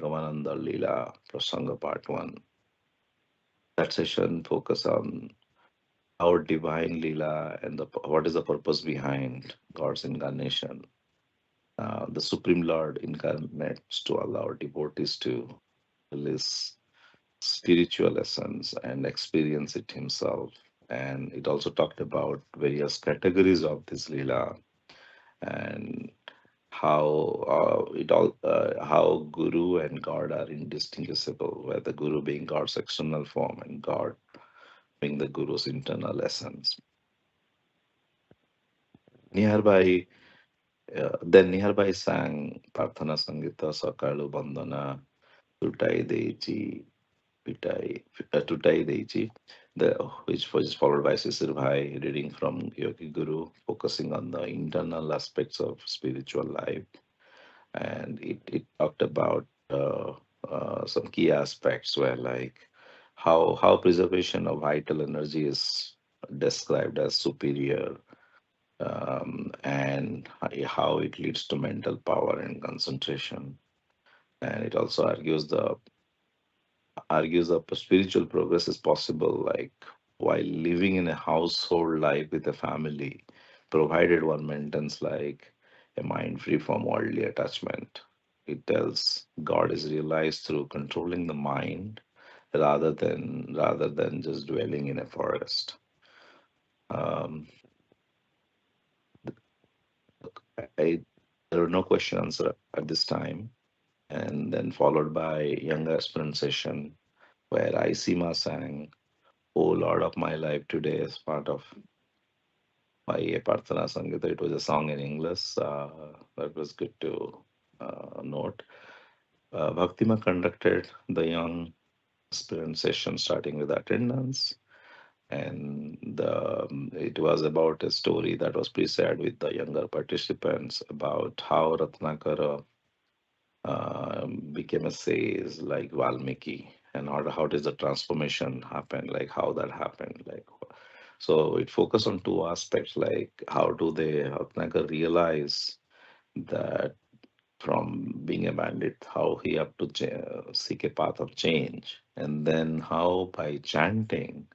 Nigamananda Leela Prasanga Part 1. That session focused on our divine Leela and what is the purpose behind God's incarnation. The Supreme Lord incarnates to allow devotees to release spiritual essence and experience it himself. And it also talked about various categories of this Leela and how Guru and God are indistinguishable, where the Guru being God's external form and God being the Guru's internal essence. Nearby, then nearby sang Parthana Sangita Sakalu Bandana Tutai Deji Tutai Deji, which was followed by Sisir Bhai reading from Yogi Guru, focusing on the internal aspects of spiritual life. And it talked about some key aspects where like how preservation of vital energy is described as superior, and how it leads to mental power and concentration. And it also argues that spiritual progress is possible like while living in a household life with a family, provided one maintains like a mind free from worldly attachment. It tells God is realized through controlling the mind rather than just dwelling in a forest. Um, there were no question answer at this time, and then followed by younger aspirant session where Isima sang "O Lord of my life" today as part of my Parthana Sangita. It was a song in English. That was good to note. Bhaktima conducted the young aspirant session starting with attendance, and it was about a story that was pre-shared with the younger participants about how Ratnakara became a sage like Valmiki, and how does the transformation happen, like how that happened, like so it focused on two aspects, like how do they Ratnakar realize that from being a bandit, how he have to seek a path of change, and then how by chanting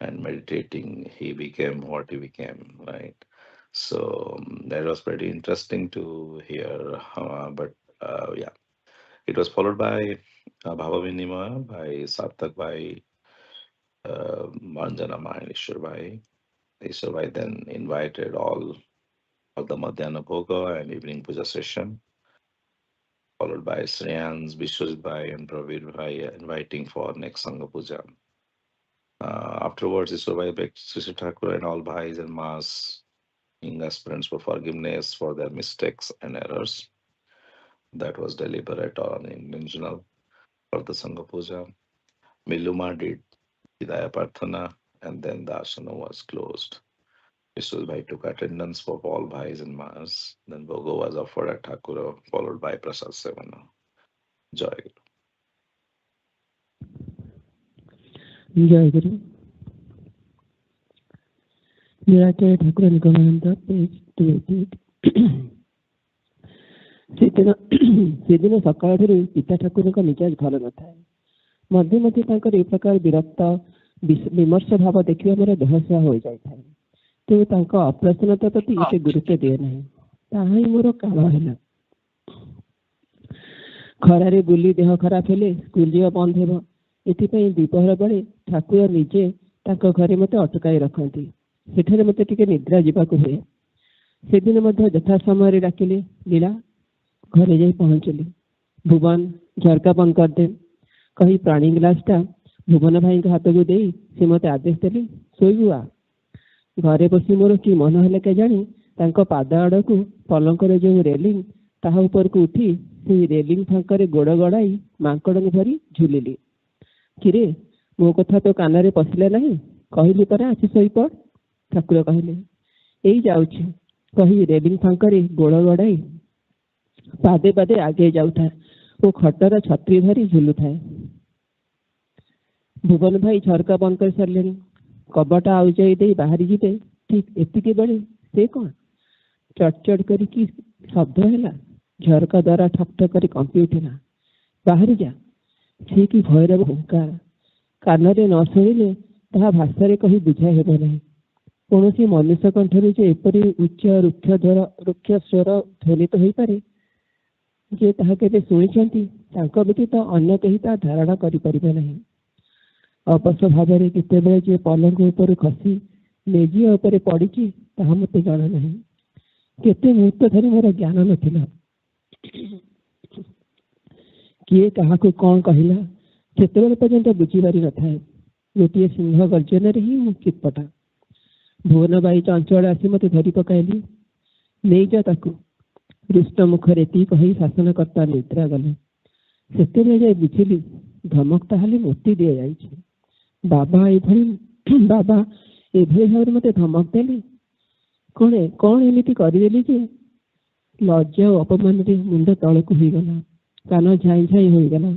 and meditating he became what he became, right? So that was pretty interesting to hear. Yeah, it was followed by Bhava Vinima by Sarthak by Manjana Ma and Ishwar Bhai. Ishwar Bhai then invited all of the Madhyana Bhoga and evening puja session, followed by Shreyans, Vishwajit Bhai, and Pravir Bhai inviting for next Sangha Puja. Afterwards, Ishwar Bhai begged Shree Shree Thakur and all Bhais and Mas aspirants for forgiveness for their mistakes and errors. That was deliberate or unintentional for the Sangha Puja. Miluma did Hidaya Parthana, and then the asana was closed. Vishal Bhai took attendance for all Bhais and Mas. Then Bhogo was offered at Thakura, followed by Prasad Sevana. Jayaguru. Jayaguru. Nirate Thakur Nigamananda, page 288. ସେଦିନ ସକାଳଠାରୁ ପିତା ଠାକୁରଙ୍କ ମିଜାଜ ଭଲ ନଥାଏ। ମଧ୍ୟ ମଧ୍ୟ ତାଙ୍କର ଏ ପ୍ରକାର ବିରକ୍ତ ବିମର୍ଷ ଭାବ ଦେଖିବା ମୋର ଦେହସ୍ୟା ହୋଇଯାଇଥାଏ। ତେଣୁ ତାଙ୍କ ଅପ୍ରସନ୍ନତା ପ୍ରତି ସେ ଗୁରୁତ୍ୱ ଦିଏ ନାହିଁ। ତାହା ହିଁ ମୋର କାମ ହେଲା। ଖରାରେ ବୁଲି ଦେହ ଖରାପ ହେଲେ ସ୍କୁଲ ଯିବା ବନ୍ଦ ହେବ। ଏଥିପାଇଁ ଦ୍ୱିପହର ବେଳେ ଠାକୁର ନିଜେ ତାଙ୍କ ଘରେ ମୋତେ ଅଟକାଇ ରଖନ୍ତି। ସେଠାରେ ମୋତେ ଟିକେ ନିଦ୍ରା ଯିବାକୁ ହୁଏ। ସେଦିନ ମଧ୍ୟ ଯଥା ସମୟରେ ଡାକିଲେ, ଲୀଳା ଘରେ ଯାଇ ପହଞ୍ଚିଲି। ଭୁବନ ଝରକା ବନ୍ଦ କରିଦେ କହି ପାଣି ଗ୍ଲାସଟା ଭୁବନ ଭାଇଙ୍କ ହାତକୁ ଦେଇ ସେ ମୋତେ ଆଦେଶ ଦେଲେ, ଶୋଇବୁ ଆ। ଘରେ ବସି ମୋର କି ମନ ହେଲେ କେଜାଣି ତାଙ୍କ ପାଦ ଆଡ଼କୁ ପଲଙ୍କର ଯେଉଁ ରେଲିଂ ତାହା ଉପରକୁ ଉଠି ସେହି ରେଲିଂ ଫାଙ୍କରେ ଗୋଡ଼ ଗଡ଼ାଇ ମାଙ୍କଡ଼ଙ୍କୁ ଧରି ଝୁଲିଲି। କିରେ ମୋ କଥା ତୋ କାନରେ ପଶିଲେ ନାହିଁ? କହିଲି ପରା ଆସି ଶୋଇପଡ଼। ଠାକୁର କହିଲେ, ଏଇ ଯାଉଛି କହି ରେଲିଂ ଫାଙ୍କରେ ଗୋଡ଼ ଗଡ଼ାଇ ପାଦେ ପାଦେ ଆଗେଇ ଯାଉଥାଏ ଓ ଖଟର ଛତ୍ରୀ ଧରି ଝୁଲୁଥାଏ। ଭୁବନ ଭାଇ ଝରକା ବନ୍ଦ କରି ସାରିଲେଣି। କବାଟ ଆଉଜାଇ ଦେଇ ବାହାରି ଯିବେ। ଠିକ୍ ଏତିକି ବେଳେ ସେ କ'ଣ ଚଡ଼ ଚଡ଼ କରିକି ଶବ୍ଦ ହେଲା। ଝରକା ଦ୍ୱାରା ଠକ୍ ଠକ୍ କରି କମ୍ପି ଉଠିଲା। ବାହାରି ଯା। ସେ କି ଭୟର ହୁଙ୍କାର, କାନରେ ନ ଶୁଣିଲେ ତାହା ଭାଷାରେ କହି ବୁଝା ହେବ ନାହିଁ। କୌଣସି ମନୁଷ୍ୟ କଣ୍ଠରୁ ଯେ ଏପରି ଉଚ୍ଚ ରୁକ୍ଷ ସ୍ୱର ଧ୍ୱନିତ ହୋଇପାରେ ଯେ ତାହା କେବେ ଶୁଣିଛନ୍ତି ତାଙ୍କ ବ୍ୟତୀତ ଅନ୍ୟ କେହି ତା ଧାରଣା କରିପାରିବେ ନାହିଁ। ଅବଶ୍ୟ ଭାବରେ କେତେବେଳେ ଯେ ପଲଙ୍କ ଉପରୁ ଖସି ମେଜିଆ ଉପରେ ପଡ଼ିଛି ତାହା ମୋତେ ଜଣା ନାହିଁ। କେତେ ମୁହୂର୍ତ୍ତ ଧରି ମୋର ଜ୍ଞାନ ନଥିଲା। କିଏ କାହାକୁ କ'ଣ କହିଲା ସେତେବେଳେ ପର୍ଯ୍ୟନ୍ତ ବୁଝିପାରି ନଥାଏ। ଗୋଟିଏ ସିଂହ ଗର୍ଜନରେ ହିଁ ମୁଁ ଚିତ୍ପଟା। ଭୁବନବାଇ ଚଞ୍ଚଳ ଆସି ମୋତେ ଧରି ପକାଇଲି। ନେଇଯା ତାକୁ। ହୃଷ୍ଟ ମୁଖରେ ଏତିକି କହି ଶାସନକର୍ତ୍ତା ନିଦ୍ରା ଗଲେ। ସେତେବେଳେ ଯାଇ ବୁଝିଲି ଧମକ ତାହେଲେ ମୋତେ ଦିଆଯାଇଛି। ବାବା ଏଭଳି ଭାବରେ ମୋତେ ଧମକ ଦେଲି। କ'ଣ ଏମିତି କରିଦେଲି ଯେ ଲଜ୍ଜା ଓ ଅପମାନରେ ମୁଣ୍ଡ ତଳକୁ ହୋଇଗଲା, କାନ ଝାଇଁ ଝାଇଁ ହୋଇଗଲା,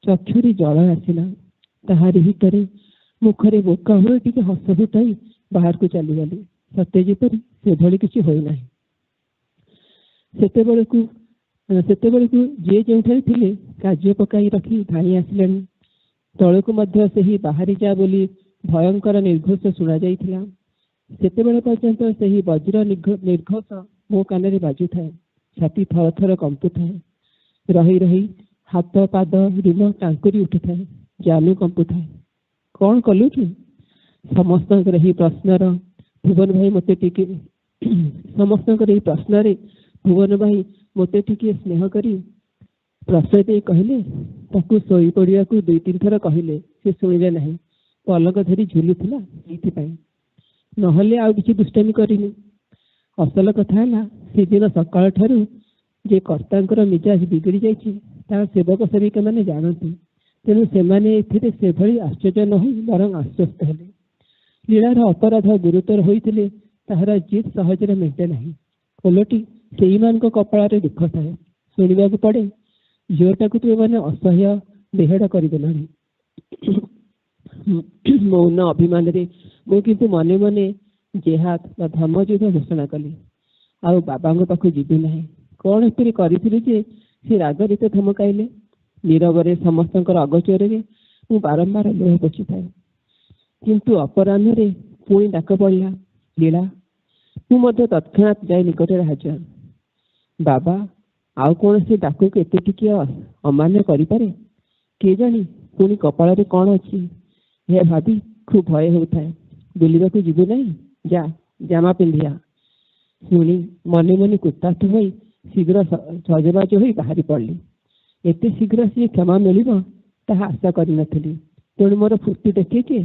ଚକ୍ଷୁରେ ଜଳ ଆସିଲା। ତାହାରି ଭିତରେ ମୁଖରେ ବୋକା ହୋଇ ଟିକେ ହସ ଫୁଟାଇ ବାହାରକୁ ଚାଲିଗଲି, ସତେ ଯେପରି ସେଭଳି କିଛି ହୋଇନାହିଁ। ସେତେବେଳକୁ ଯିଏ ଯେଉଁଠାରେ ଥିଲେ କାର୍ଯ୍ୟ ପକାଇ ରଖି ଧାଇଁ ଆସିଲେଣି। ତଳକୁ ମଧ୍ୟ ସେହି ବାହାରି ଯା ବୋଲି ଭୟଙ୍କର ନିର୍ଘୋଷ ଶୁଣାଯାଇଥିଲା। ସେତେବେଳେ ପର୍ଯ୍ୟନ୍ତ ସେହି ବଜ୍ର ନିର୍ଘୋଷ ମୋ କାନରେ ବାଜୁଥାଏ। ଛାତି ଥର ଥର କମ୍ପୁଥାଏ। ରହି ରହି ହାତ ପାଦ ରୁମ ଟାଙ୍କୁରି ଉଠୁଥାଏ, ଜାନୁ କମ୍ପୁଥାଏ। କ'ଣ କଲୁ କି? ସମସ୍ତଙ୍କର ଏହି ପ୍ରଶ୍ନରେ ଭୁବନ ଭାଇ ମୋତେ ଟିକେ ସ୍ନେହ କରି ପ୍ରଶ୍ରୟ ଦେଇ କହିଲେ, ତାକୁ ଶୋଇ ପଡ଼ିବାକୁ 2-3 ଥର କହିଲେ, ସେ ଶୁଣିଲେ ନାହିଁ। ପଲକ ଧରି ଝୁଲୁଥିଲା ସେଇଥିପାଇଁ, ନହେଲେ ଆଉ କିଛି ଦୁଷ୍ଟାମି କରିନି। ଅସଲ କଥା ହେଲା ସେଦିନ ସକାଳ ଠାରୁ ଯେ କର୍ତ୍ତାଙ୍କର ମିଜାଜ ବିଗିଡ଼ି ଯାଇଛି ତାହା ସେବକ ସେବିକାମାନେ ଜାଣନ୍ତି। ତେଣୁ ସେମାନେ ଏଥିରେ ସେଭଳି ଆଶ୍ଚର୍ଯ୍ୟ ନ ହୋଇ ବରଂ ଆଶ୍ୱସ୍ତ ହେଲେ। ଲୀଳାର ଅପରାଧ ଗୁରୁତର ହୋଇଥିଲେ ତାହାର ଜିଦ୍ ସହଜରେ ମେଣ୍ଟେ ନାହିଁ। ଓଲଟି ସେଇମାନଙ୍କ କପାଳରେ ଦୁଃଖ ଥାଏ। ଶୁଣିବାକୁ ପଡ଼େ, ଝିଅଟାକୁ ତୁମେମାନେ ଅସହ୍ୟ ବେହେଡ଼ା କରିଦେଲଣି। ମୌନ ଅଭିମାନରେ ମୁଁ କିନ୍ତୁ ମନେ ମନେ ଜେହାଦ ବା ଧର୍ମଯୁଦ୍ଧ ଘୋଷଣା କଲି। ଆଉ ବାବାଙ୍କ ପାଖକୁ ଯିବି ନାହିଁ। କ'ଣ ଏପରି କରିଥିଲି ଯେ ସେ ରାଗରେ ଏତେ ଧମକାଇଲେ? ନୀରବରେ ସମସ୍ତଙ୍କର ଅଗୋଚରରେ ମୁଁ ବାରମ୍ବାର ଲୁହ ପୋଛିଥାଏ। କିନ୍ତୁ ଅପରାହ୍ନରେ ପୁଣି ଡାକ ପଡ଼ିଲା, ଲୀଳା। ମୁଁ ମଧ୍ୟ ତତ୍କ୍ଷଣାତ୍ ଯାଇ ନିକଟରେ ହାଜର। ବାବା ଆଉ କୌଣସି ଡାକକୁ ଏତେ ଟିକିଏ ଅମାନ୍ୟ କରିପାରେ? କିଏ ଜାଣି ପୁଣି କପାଳରେ କ'ଣ ଅଛି ଏହା ଭାବି ଖୁବ୍ ଭୟ ହେଉଥାଏ। ବୁଲିବାକୁ ଯିବୁ ନାହିଁ? ଯା, ଜାମା ପିନ୍ଧିଆ। ଶୁଣି ମନେ ମନେ କୃତାର୍ଥ ହୋଇ ଶୀଘ୍ର ସଜବାଜ ହୋଇ ବାହାରି ପଡ଼ିଲି। ଏତେ ଶୀଘ୍ର ସିଏ କ୍ଷମା ମିଳିବ ତାହା ଆଶା କରିନଥିଲି। ତେଣୁ ମୋର ଫୁର୍ତ୍ତି ଦେଖି କିଏ?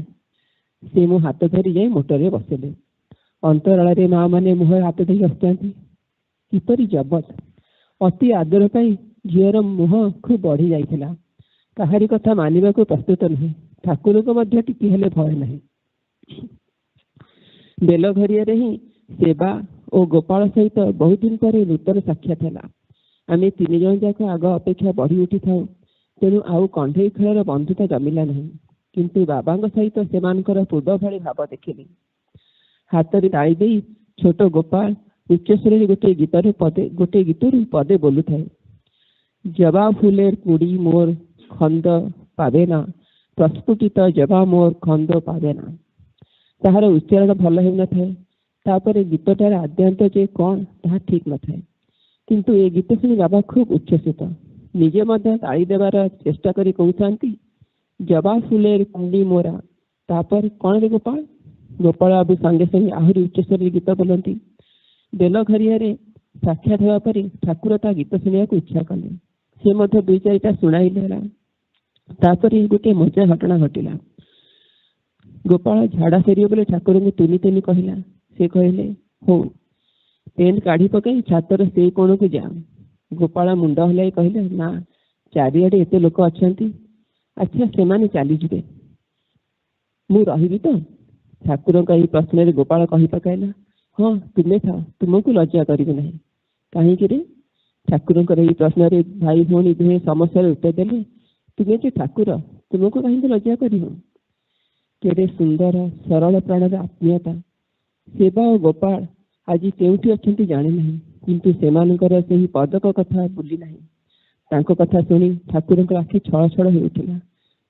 ସେ ମୋ ହାତ ଧରି ଯାଇ ମୋଟରରେ ବସିଲେ। ଅନ୍ତରାଳରେ ମା ମାନେ ମୁହଁରେ ହାତ ଦେଇ ବସିଥାନ୍ତି। କିପରି ଜବତ! ଅତି ଆଦର ପାଇଁ ଝିଅର ମୁହଁ ଖୁବ୍ ବଢ଼ି ଯାଇଥିଲା। କାହାରି କଥା ମାନିବାକୁ ପ୍ରସ୍ତୁତ ନୁହେଁ। ଠାକୁରଙ୍କୁ ମଧ୍ୟ ଟିକେ ହେଲେ ଭୟ ନାହିଁ। ବେଲଘରିଆରେ ହିଁ ସେବା ଓ ଗୋପାଳ ସହିତ ବହୁତ ଦିନ ପରେ ନୂତନ ସାକ୍ଷାତ ହେଲା। ଆମେ 3 ଜଣ ଯାକ ଆଗ ଅପେକ୍ଷା ବଢ଼ି ଉଠିଥାଉ। ତେଣୁ ଆଉ କଣ୍ଢେଇ ଖେଳର ବନ୍ଧୁତା ଜମିଲା ନାହିଁ। କିନ୍ତୁ ବାବାଙ୍କ ସହିତ ସେମାନଙ୍କର ପୂର୍ବ ଭଳି ଭାବ ଦେଖିଲି। ହାତରେ ତାଳି ଦେଇ ଛୋଟ ଗୋପାଳ ଉଚ୍ଚସ୍ୱରରେ ଗୋଟିଏ ଗୀତରୁ ପଦେ ବୋଲୁଥାଏ। ଜବା ଫୁଲେର କୁଡ଼ି ମୋର ଖନ୍ଦ ପାବେ ନା, ପ୍ରସ୍ଫୁଟିତ ଜବା ମୋର ଖନ୍ଦ ପାବେ ନା। ତାହାର ଉଚ୍ଚାରଣ ଭଲ ହେଉନଥାଏ। ତାପରେ ଗୀତଟାର ଆଦ୍ୟାନ୍ତ ଯେ କ'ଣ ତାହା ଠିକ୍ ନଥାଏ। କିନ୍ତୁ ଏ ଗୀତ ଶୁଣି ବାବା ଖୁବ୍ ଉଚ୍ଛ୍ୱସିତ। ନିଜେ ମଧ୍ୟ ତାଳି ଦେବାର ଚେଷ୍ଟା କରି କହୁଥାନ୍ତି, ଜବା ଫୁଲେର କୁଣ୍ଡି ମୋରା। ତାପରେ କ'ଣ ରେ ଗୋପାଳ? ଗୋପାଳ ବାବୁ ସାଙ୍ଗେ ସାଙ୍ଗେ ଆହୁରି ଉଚ୍ଚସ୍ୱରରେ ଗୀତ ବୋଲନ୍ତି। ବେଲଘରିଆରେ ସାକ୍ଷାତ ହେବା ପରେ ଠାକୁର ତା ଗୀତ ଶୁଣିବାକୁ ଇଚ୍ଛା କଲେ। ସେ ମଧ୍ୟ 2-4ଟା ଶୁଣାଇଲେ ହେଲା। ତାପରେ ଗୋଟିଏ ମଜା ଘଟଣା ଘଟିଲା। ଗୋପାଳ ଝାଡ଼ା ଫେରିବ ବୋଲି ଠାକୁରଙ୍କୁ ତୁନି ତୁନି କହିଲା। ସେ କହିଲେ, ହଉ, ପେନ୍ କାଢ଼ି ପକାଇ ଛାତର ସେଇ କୋଣକୁ ଯା। ଗୋପାଳ ମୁଣ୍ଡ ହଲାଇ କହିଲେ, ନା, ଚାରିଆଡ଼େ ଏତେ ଲୋକ ଅଛନ୍ତି। ଆଚ୍ଛା, ସେମାନେ ଚାଲିଯିବେ, ମୁଁ ରହିବି ତ? ଠାକୁରଙ୍କ ଏହି ପ୍ରଶ୍ନରେ ଗୋପାଳ କହି ପକାଇଲା, ହଁ, ତୁମେ ଥାଅ, ତୁମକୁ ଲଜ୍ଜା କରିବି ନାହିଁ। କାହିଁକି ରେ? ଠାକୁରଙ୍କର ଏହି ପ୍ରଶ୍ନରେ ଭାଇ ଭଉଣୀ ଦୁହେଁ ସମସ୍ୟାର ଉତ୍ତର ଦେଲେ, ତୁମେ ଯେ ଠାକୁର, ତୁମକୁ କାହିଁକି ଲଜ୍ଜା କରିବ? କେଡ଼େ ସୁନ୍ଦର ସରଳ ପ୍ରାଣର ଆତ୍ମୀୟତା! ସେବା ଓ ଗୋପାଳ ଆଜି କେଉଁଠି ଅଛନ୍ତି ଜାଣେ ନାହିଁ, କିନ୍ତୁ ସେମାନଙ୍କର ସେହି ପଦକ କଥା ଭୁଲି ନାହିଁ। ତାଙ୍କ କଥା ଶୁଣି ଠାକୁରଙ୍କ ଆଖି ଛଳ ଛଳ ହେଉଥିଲା।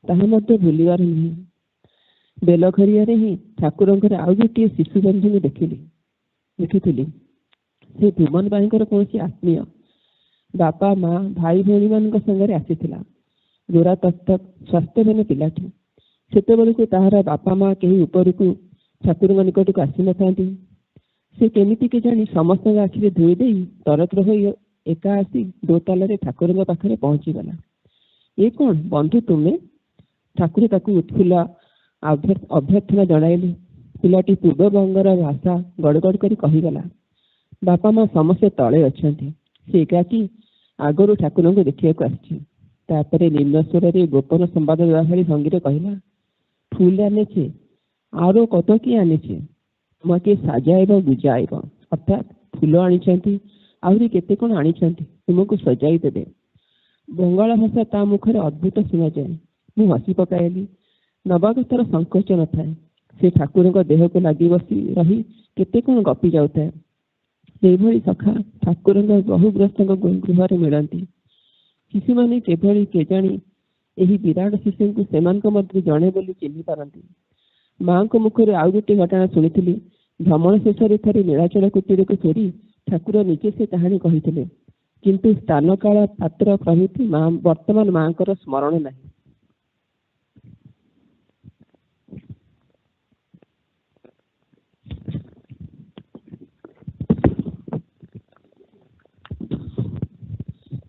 ତାହା ମଧ୍ୟ ଭୁଲିବାର ନୁହେଁ। ବେଲଘରିଆରେ ହିଁ ଠାକୁରଙ୍କର ଆଉ ଗୋଟିଏ ଶିଶୁ ବନ୍ଧୁଙ୍କୁ ଦେଖିଥିଲି। ସେ ଭୁବନ ଭାଇଙ୍କର କୌଣସି ଆତ୍ମୀୟ, ବାପା ମା ଭାଇ ଭଉଣୀ ମାନଙ୍କ ସାଙ୍ଗରେ ଆସିଥିଲା। ଗୋରା ତକ୍ତକ ସ୍ୱାସ୍ଥ୍ୟବାନ ପିଲାଟି। ସେତେବେଳକୁ ତାହାର ବାପା ମା କେହି ଉପରକୁ ଠାକୁରଙ୍କ ନିକଟକୁ ଆସିନଥାନ୍ତି। ସେ କେମିତି କେଜାଣି ସମସ୍ତଙ୍କ ଆଖିରେ ଧୋଇ ଦେଇ ତରତର ହୋଇ ଏକା ଆସି ଦୋତାଲାରେ ଠାକୁରଙ୍କ ପାଖରେ ପହଞ୍ଚିଗଲା। ଏ କଣ ବନ୍ଧୁ ତୁମେ? ଠାକୁର ତାକୁ ଉତ୍ଫୁଲ୍ଲ ଅଭ୍ୟର୍ଥନା ଜଣାଇଲେ। ପିଲାଟି ପୂର୍ବବଙ୍ଗର ଭାଷା ଗଡ଼ଗଡ଼ କରି କହିଗଲା, ବାପା ମା ସମସ୍ତେ ତଳେ ଅଛନ୍ତି। ସେ ଏକାକି ଆଗରୁ ଠାକୁରଙ୍କୁ ଦେଖିବାକୁ ଆସିଛି। ତାପରେ ନିମ୍ନ ସ୍ୱରରେ ଗୋପନ ସମ୍ବାଦ ଦେବା ଭଳି ଭଙ୍ଗୀରେ କହିଲା, ফুল আনেছে, আরো কত কি আনেছে, তোমাকে সাজাইব বুঝাইব। অর্থাৎ ফুল আনিଛନ୍ତି, ଆହୁରି କେତେ କ'ଣ ଆଣିଛନ୍ତି, ତୁମକୁ ସଜାଇ ଦେବେ। ବଙ୍ଗଳା ଭାଷା ତା ମୁଖରେ ଅଦ୍ଭୁତ ଶୁଣାଯାଏ। ମୁଁ ହସି ପକାଇଲି। ନବାଗତର ସଂକୋଚ ନଥାଏ। ସେ ଠାକୁରଙ୍କ ଦେହକୁ ଲାଗି ବସି ରହି କେତେ କ'ଣ ଗପି ଯାଉଥାଏ। ସେଇଭଳି ସଖା ଠାକୁରଙ୍କ ବହୁଗ୍ରସ୍ତଙ୍କ ଗୃହରେ ମିଳନ୍ତି। ଶିଶୁମାନେ କେଭଳି କେଜାଣି ଏହି ବିରାଟ ଶିଶୁଙ୍କୁ ସେମାନଙ୍କ ମଧ୍ୟରେ ଜଣେ ବୋଲି ଚିହ୍ନି ପାରନ୍ତି। ମାଙ୍କ ମୁଖରୁ ଆଉ ଗୋଟିଏ ଘଟଣା ଶୁଣିଥିଲି। ଭ୍ରମଣ ଶେଷରେ ଥରେ ନୀଳାଚଳ କୁଟୀରକୁ ଫେରି ଠାକୁର ନିଜେ ସେ କାହାଣୀ କହିଥିଲେ। କିନ୍ତୁ ସ୍ଥାନ କାଳ ପାତ୍ର ପ୍ରଭୃତି ବର୍ତ୍ତମାନ ମାଙ୍କର ସ୍ମରଣ ନାହିଁ।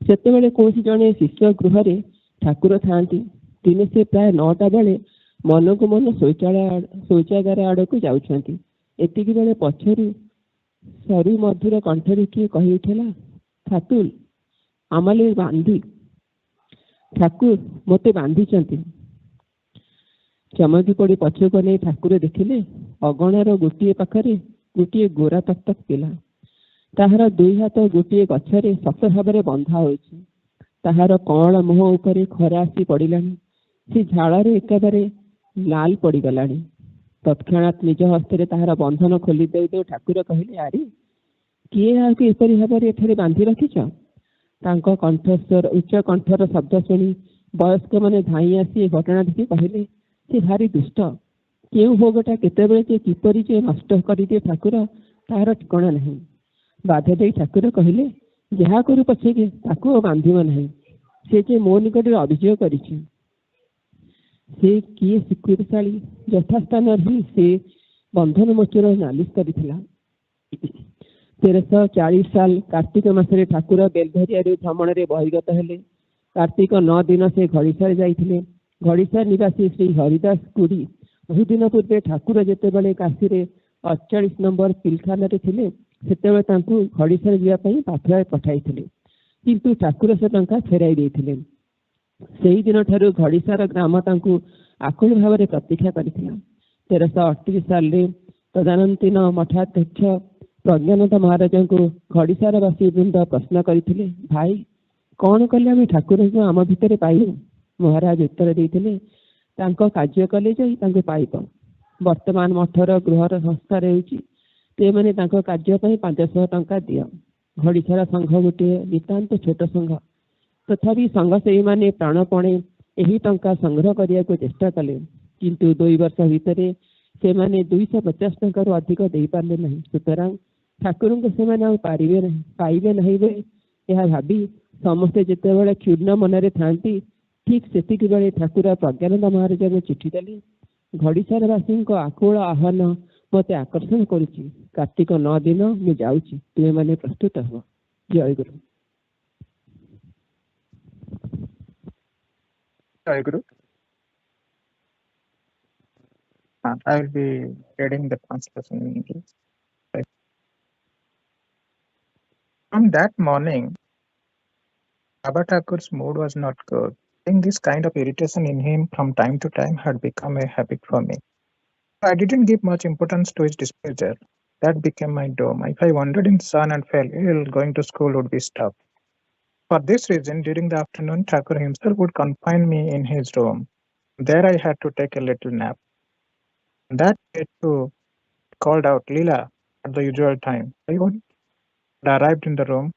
ସେତେବେଳେ କୌଣସି ଜଣେ ଶିଷ୍ୟ ଗୃହରେ ଠାକୁର ଥାଆନ୍ତି। ଦିନେ ସେ ପ୍ରାୟ 9ଟା ବେଳେ ମନକୁ ମନ ଶୌଚାଗାର ଆଡ଼କୁ ଯାଉଛନ୍ତି। ଏତିକି ବେଳେ ପଛରୁ ସରୁ ମଧୁର କଣ୍ଠରେ କିଏ କହି ଉଠିଲା, ଠାକୁର ଆମଲେ ବାନ୍ଧି, ଠାକୁର ମୋତେ ବାନ୍ଧିଛନ୍ତି। ଚମକି ପଡ଼ି ପଛକୁ ନେଇ ଠାକୁର ଦେଖିଲେ, ଅଗଣାର ଗୋଟିଏ ପାଖରେ ଗୋଟିଏ ଗୋରା ତକ୍ତକ ପିଲା। ତାହାର 2 ହାତ ଗୋଟିଏ ଗଛରେ ଶକ୍ତ ଭାବରେ ବନ୍ଧା ହୋଇଛି। ତାହାର କଅଁଳ ମୁହଁ ଉପରେ ଖରା ଆସି ପଡ଼ିଲାଣି। ସେ ଝାଳରେ ଏକାବାରେ ଲାଲ ପଡ଼ିଗଲାଣି। ତତ୍କ୍ଷଣାତ୍ ନିଜ ହସ୍ତରେ ତାହାର ବନ୍ଧନ ଖୋଲି ଦେଉ ଦେଉ ଠାକୁର କହିଲେ, ଆରେ କିଏ ଏହାକୁ ଏପରି ଭାବରେ ଏଠାରେ ବାନ୍ଧି ରଖିଛ? ତାଙ୍କ କଣ୍ଠସ୍ୱର ଉଚ୍ଚ କଣ୍ଠର ଶବ୍ଦ ଶୁଣି ବୟସ୍କମାନେ ଧାଇଁ ଆସି ଏ ଘଟଣା ଦେଖି କହିଲେ, ସେ ଭାରି ଦୁଷ୍ଟ। କେଉଁ ଭୋଗଟା କେତେବେଳେ ଯେ କିପରି ଯେ ନଷ୍ଟ କରିଦିଏ ଠାକୁର, ତାହାର ଠିକଣା ନାହିଁ। ବାଧା ଦେଇ ଠାକୁର କହିଲେ, ଯାହା କରୁ ପଛକେ ତାକୁ ଆଉ ବାନ୍ଧିବ ନାହିଁ। ସେ ଯେ ମୋ ନିକଟରେ ଅଭିଯୋଗ କରିଛି। ସେ କିଏ ସ୍ୱୀକୃତିଶାଳୀ ଯଥାସ୍ଥାନରେ ହିଁ ସେ ବନ୍ଧନ ମୋଚର ନାଲିଶ କରିଥିଲା। 1340 ସାଲ କାର୍ତ୍ତିକ ମାସରେ ଠାକୁର ବେଲଘରିଆରୁ ଭ୍ରମଣରେ ବହିର୍ଗତ ହେଲେ। କାର୍ତ୍ତିକ 9 ଦିନ ସେ ଘଡ଼ିସାରେ ଯାଇଥିଲେ। ଘଡ଼ିସାର ନିବାସୀ ଶ୍ରୀ ହରିଦାସ ପୁରୀ ବହୁଦିନ ପୂର୍ବେ ଠାକୁର ଯେତେବେଳେ କାଶୀରେ 48 ନମ୍ବର ପିଲଖାନାରେ ଥିଲେ, ସେତେବେଳେ ତାଙ୍କୁ ଘଡ଼ିସାର ଯିବା ପାଇଁ ପାଠୁଆ ପଠାଇଥିଲେ। କିନ୍ତୁ ଠାକୁର ସେ ଟଙ୍କା ଫେରାଇ ଦେଇଥିଲେ। ସେହିଦିନ ଠାରୁ ଘଡ଼ିସାର ଗ୍ରାମ ତାଙ୍କୁ ଆକୁଳ ଭାବରେ ପ୍ରତୀକ୍ଷା କରିଥିଲା। 1338 ସାଲରେ ତଦାନନ୍ତୀନ ମଠାଧ୍ୟକ୍ଷ ପ୍ରଜ୍ଞାନନ୍ଦ ମହାରାଜଙ୍କୁ ଘଡ଼ିସାରବାସୀ ବୃନ୍ଦ ପ୍ରଶ୍ନ କରିଥିଲେ, ଭାଇ କ'ଣ କଲେ ଆମେ ଠାକୁରଙ୍କୁ ଆମ ଭିତରେ ପାଇବୁ? ମହାରାଜ ଉତ୍ତର ଦେଇଥିଲେ, ତାଙ୍କ କାର୍ଯ୍ୟ କଲେ ଯାଇ ତାଙ୍କୁ ପାଇବ। ବର୍ତ୍ତମାନ ମଠର ଗୃହର ସଂସ୍ଥା ହେଉଛି, ସେମାନେ ତାଙ୍କ କାର୍ଯ୍ୟ ପାଇଁ 500 ଟଙ୍କା ଦିଅ। ଘଡ଼ିସାର ସଂଘ ଗୋଟିଏ ନିତାନ୍ତ ଛୋଟ ସଂଘ। ତଥାପି ସଂଘ ସେଇମାନେ ପ୍ରାଣପଣେ ଏହି ଟଙ୍କା ସଂଗ୍ରହ କରିବାକୁ ଚେଷ୍ଟା କଲେ। କିନ୍ତୁ 2 ବର୍ଷ ଭିତରେ ସେମାନେ 250 ଟଙ୍କାରୁ ଅଧିକ ଦେଇପାରିଲେ ନାହିଁ। ସୁତରାଂ ଠାକୁରଙ୍କୁ ସେମାନେ ଆଉ ପାଇବେ ନାହିଁ ବୋଲି ଏହା ଭାବି ସମସ୍ତେ ଯେତେବେଳେ କ୍ଷୁର୍ଣ୍ଣ ମନରେ ଥାଆନ୍ତି, ଠିକ୍ ସେତିକି ବେଳେ ଠାକୁର ପ୍ରଜ୍ଞାନନ୍ଦ ମହାରାଜଙ୍କୁ ଚିଠି ଦେଲେ, ଘଡ଼ିସାରବାସୀଙ୍କ ଆକୁଳ ଆହ୍ୱାନ ମୋତେ ଆକର୍ଷଣ କରୁଛି। କାର୍ତ୍ତିକ 9 ଦିନ ମୁଁ ଯାଉଛି, ତୁମେମାନେ ପ୍ରସ୍ତୁତ ହୁଅ। ଜୟଗୁରୁ। Jayaguru. I will be reading the translation in English. Right. From that morning, Baba Thakur's mood was not good. I think this kind of irritation in him from time to time had become a habit for me. I didn't give much importance to his displeasure. That became my doom. If I wandered in sun and fell ill, going to school would be stopped. For this reason, during the afternoon, Thakur himself would confine me in his room. There I had to take a little nap. That day too called out Leela at the usual time. I had arrived in the room.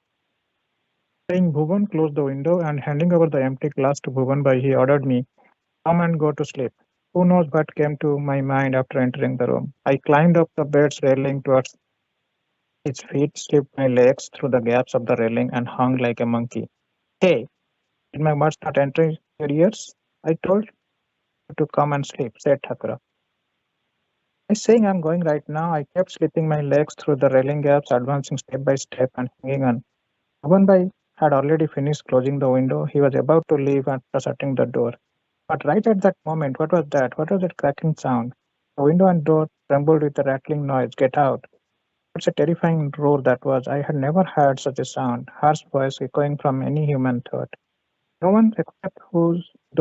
Saying Bhuvan closed the window and handing over the empty glass to Bhuvan Bhai, he ordered me, "Come and go to sleep." Who knows what came to my mind after entering the room? I climbed up the bed's railing towards his feet, slipped my legs through the gaps of the railing, and hung like a monkey. "Hey, did my words not enter your ears? I told you to come and sleep," said Thakura. I saying I'm going right now. I kept slipping my legs through the railing gaps, advancing step by step and hanging on. Bhuvan had already finished closing the window. He was about to leave after shutting the door. But right at that moment, what was that? What was that cracking sound? The window and door trembled with a rattling noise. "Get out!" It's a terrifying roar that was. I had never heard such a sound, harsh voice echoing from any human throat. No one except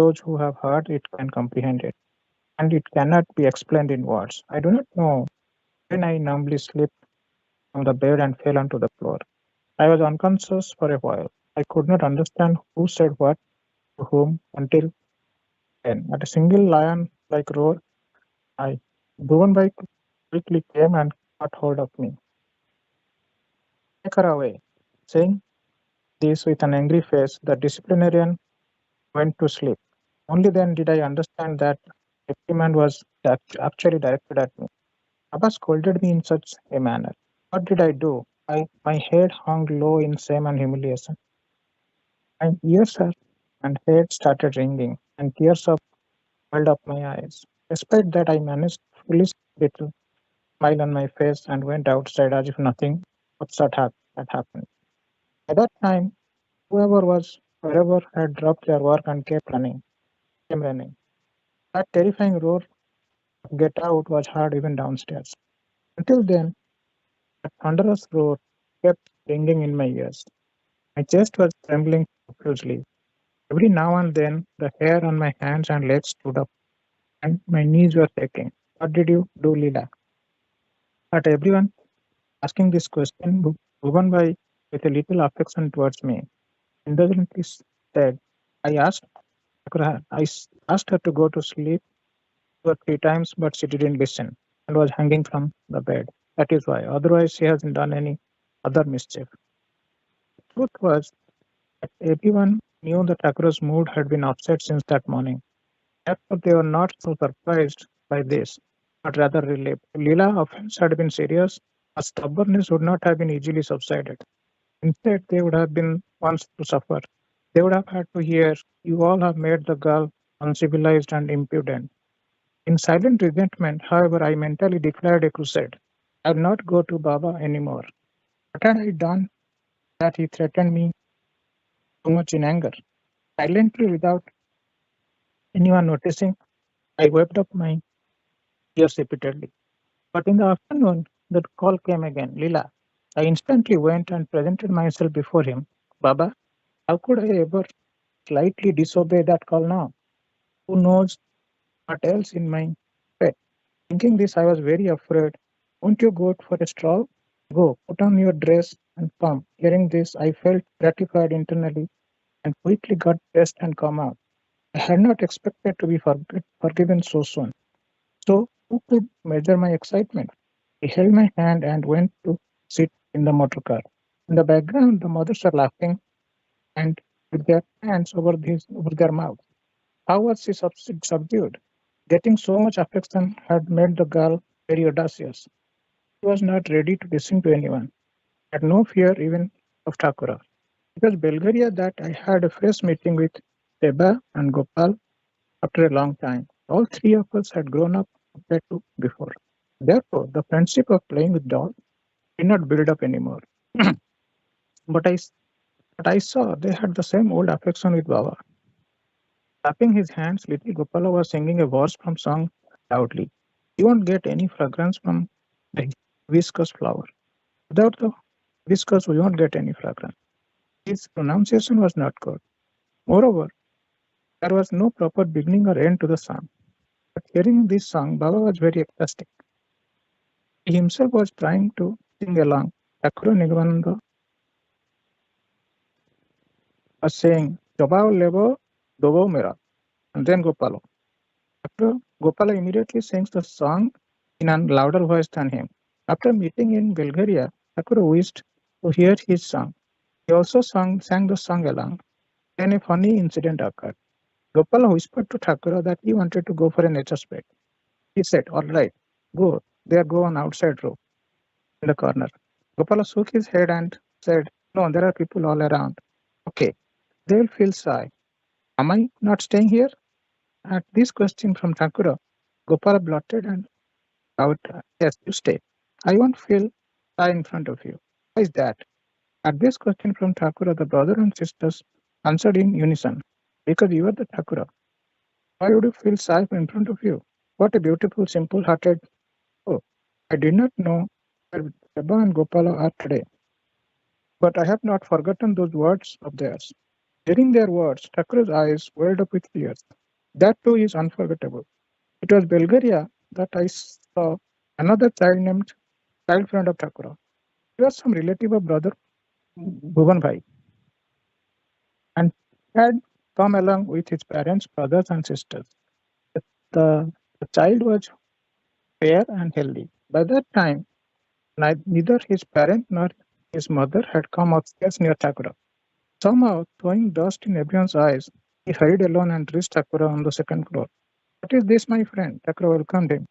those who have heard it can comprehend it, and it cannot be explained in words. I do not know when I numbly slipped from the bed and fell onto the floor. I was unconscious for a while. I could not understand who said what to whom until then. At a single lion-like roar, I, driven by quickly came and caught hold of me. "Take her away." Saying this with an angry face, the disciplinarian went to sleep. Only then did I understand that the reprimand was actually directed at me. Abba scolded me in such a manner. What did I do? My head hung low in shame and humiliation. My ears and head started ringing, and tears welled up my eyes. Despite that, I managed a foolish little smile on my face and went outside as if nothing had happened. At that time, whoever was wherever had dropped their work and came running. That terrifying roar of "Get out" was heard even downstairs. Until then, that thunderous roar kept ringing in my ears. My chest was trembling profusely. Every now and then, the hair on my hands and legs stood up, and my knees were shaking. "What did you do, Leela?" At everyone asking this question, Bhuvan Bhai, with a little affection towards me, indulgently said, I asked her to go to sleep 2 or 3 times, but she didn't listen and was hanging from the bed. That is why. Otherwise, she hasn't done any other mischief." The truth was that everyone knew that Thakura's mood had been upset since that morning. Therefore, they were not so surprised by this, but rather relieved. If Leela offense had been serious, her stubbornness would not have been easily subsided. Instead, they would have been ones to suffer. They would have had to hear, "You all have made the girl uncivilized and impudent." In silent resentment, however, I mentally declared a crusade. I will not go to Baba anymore. What had I done that he threatened me so much in anger? Silently, without anyone noticing, I wiped up my tears repeatedly. But in the afternoon, the call came again. "Lila." I instantly went and presented myself before him. "Baba, how could I ever slightly disobey that call now? Who knows what else in my pet?" Thinking this, I was very afraid. "Won't you go for a stroll? Go, put on your dress and come." Hearing this, I felt gratified internally and quickly got dressed and come out. I had not expected to be forgiven so soon. So, who could measure my excitement? He held my hand and went to sit in the motor car. In the background, the mothers are laughing and with their hands over their mouths. How was she subdued? Getting so much affection had made the girl very audacious. She was not ready to listen to anyone, had no fear even of Thakura. It was Bulgaria that I had a fresh meeting with Seva and Gopal after a long time. All three of us had grown up compared to before. Therefore, the friendship of playing with dolls did not build up anymore. but, I, but I saw they had the same old affection with Baba. Clapping his hands, little Gopala was singing a verse from song loudly. "You won't get any fragrance from the viscous flower. Without the viscous, we won't get any fragrance." His pronunciation was not good. Moreover, there was no proper beginning or end to the song. But hearing this song, Baba was very ecstatic. He himself was trying to sing along. Thakura Nigamananda was saying, "Jabao lebo, dobo mera," and then Gopala. After Gopala immediately sings the song in a louder voice than him. After meeting in Bulgaria, Thakura wished to hear his song. He also sang the song along. Then a funny incident occurred. Gopala whispered to Thakura that he wanted to go for a nature spec. He said, "All right, go. There, go on outside row in the corner." Gopala shook his head and said, "No, there are people all around." "Okay, they will feel shy. Am I not staying here?" At this question from Thakura, Gopala blurted and out, "Yes, you stay. I won't feel shy in front of you." "Why is that?" At this question from Thakura, the brother and sisters answered in unison, "Because you are the Thakura. Why would you feel shy in front of you?" What a beautiful, simple-hearted. Oh, I did not know where Deba and Gopala are today, but I have not forgotten those words of theirs. Hearing their words, Thakura's eyes welled up with tears. That too is unforgettable. It was Bulgaria that I saw another child friend of Thakura. He was some relative of brother Bhuvan Bhai and had come along with his parents, brothers, and sisters. The, the child was fair and healthy. By that time, neither his parent nor his mother had come upstairs near Thakura. Somehow, throwing dust in everyone's eyes, he hurried alone and reached Thakura on the second floor. "What is this, my friend?" Thakura welcomed him.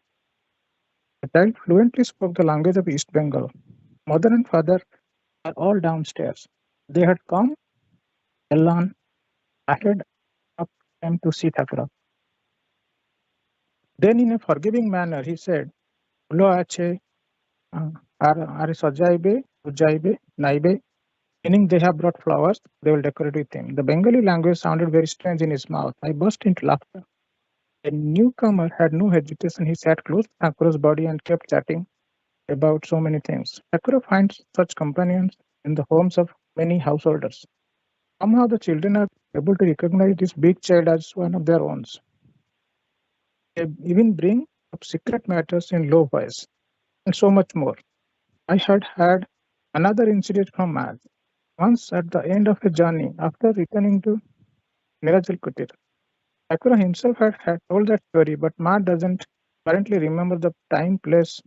The child fluently spoke the language of East Bengal. Mother and father are all downstairs. They had come alone ahead of them to see Thakura. Then, in a forgiving manner, he said, "Bhalo ache, are sajaibe, ujaibe, naibe," meaning they have brought flowers, they will decorate with him. The Bengali language sounded very strange in his mouth. I burst into laughter. The newcomer had no hesitation. He sat close to Thakura's body and kept chatting about so many things. Thakura finds such companions in the homes of many householders. Somehow the children are able to recognize this big child as one of their own. They even bring up secret matters in low voice, and so much more. I had another incident from Math. Once at the end of a journey, after returning to Nirajal Kutir, Thakura himself had told that story, but Math doesn't currently remember the time, place,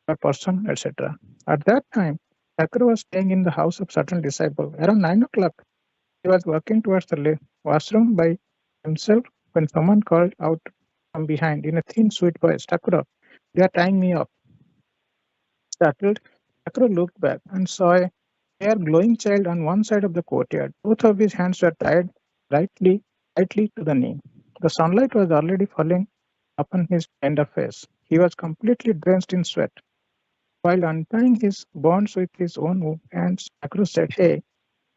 or person, etc. At that time, Thakura was staying in the house of certain disciple. Around 9 o'clock, he was walking towards the washroom by himself when someone called out from behind in a thin, sweet voice, "Thakura, they are tying me up." Startled, Thakura looked back and saw a fair, glowing child on one side of the courtyard. Both of his hands were tied tightly to the knee. The sunlight was already falling upon his tender face. He was completely drenched in sweat. While untying his bonds with his own hands, Thakura said, "Hey,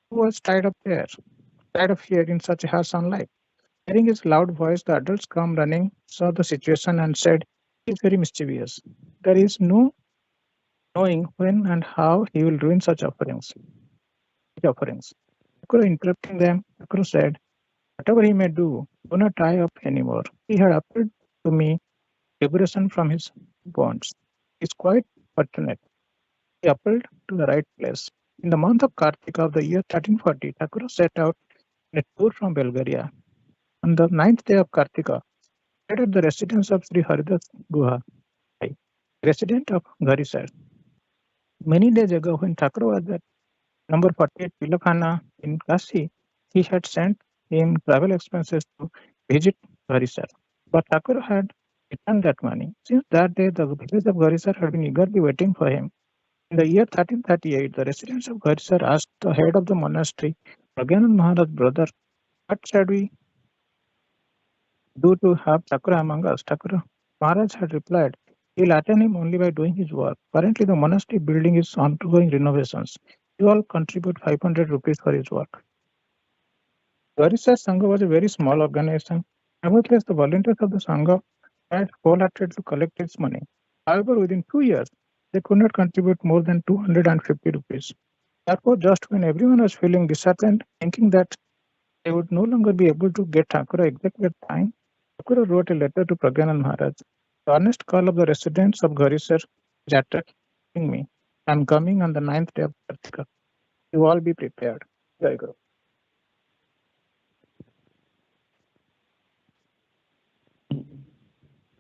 who was tied up there? Tied up here in such a harsh sunlight?" Hearing his loud voice, the adults come running, saw the situation, and said, "He's very mischievous. There is no knowing when and how he will ruin such offerings." Thakura interrupting them, Thakura said, "Whatever he may do not tie up anymore. He had appealed to me liberation from his bonds. He's quite fortunate. He appealed to the right place." In the month of Kartika of the year 1340, Thakura set out on a tour from Bulgaria. On the ninth day of Kartika, stayed at the residence of Sri Haridas Guha, resident of Garisar. Many days ago, when Thakura was at number 48 Pilakhana in Kashi, he had sent him travel expenses to visit Garisar. But Thakura had returned that money. Since that day, the village of Garisar had been eagerly waiting for him. In the year 1338, the residents of Garisar asked the head of the monastery, Pragyanand Maharaj's brother, "What should we do to have Thakura among us?" Thakura Maharaj had replied, "He'll attend him only by doing his work. Currently, the monastery building is undergoing renovations. You all contribute 500 rupees for his work." Garisar Sangha was a very small organization. Nevertheless, the volunteers of the Sangha had wholeheartedly collected its money. However, within 2 years, they could not contribute more than 250 rupees. Therefore, just when everyone was feeling disheartened, thinking that they would no longer be able to get Thakura exactly at time, Thakura wrote a letter to Pragyanand Maharaj. "The earnest call of the residents of Garisar is attracting me. I am coming on the ninth day of Kartika. You all be prepared." Jayaguru.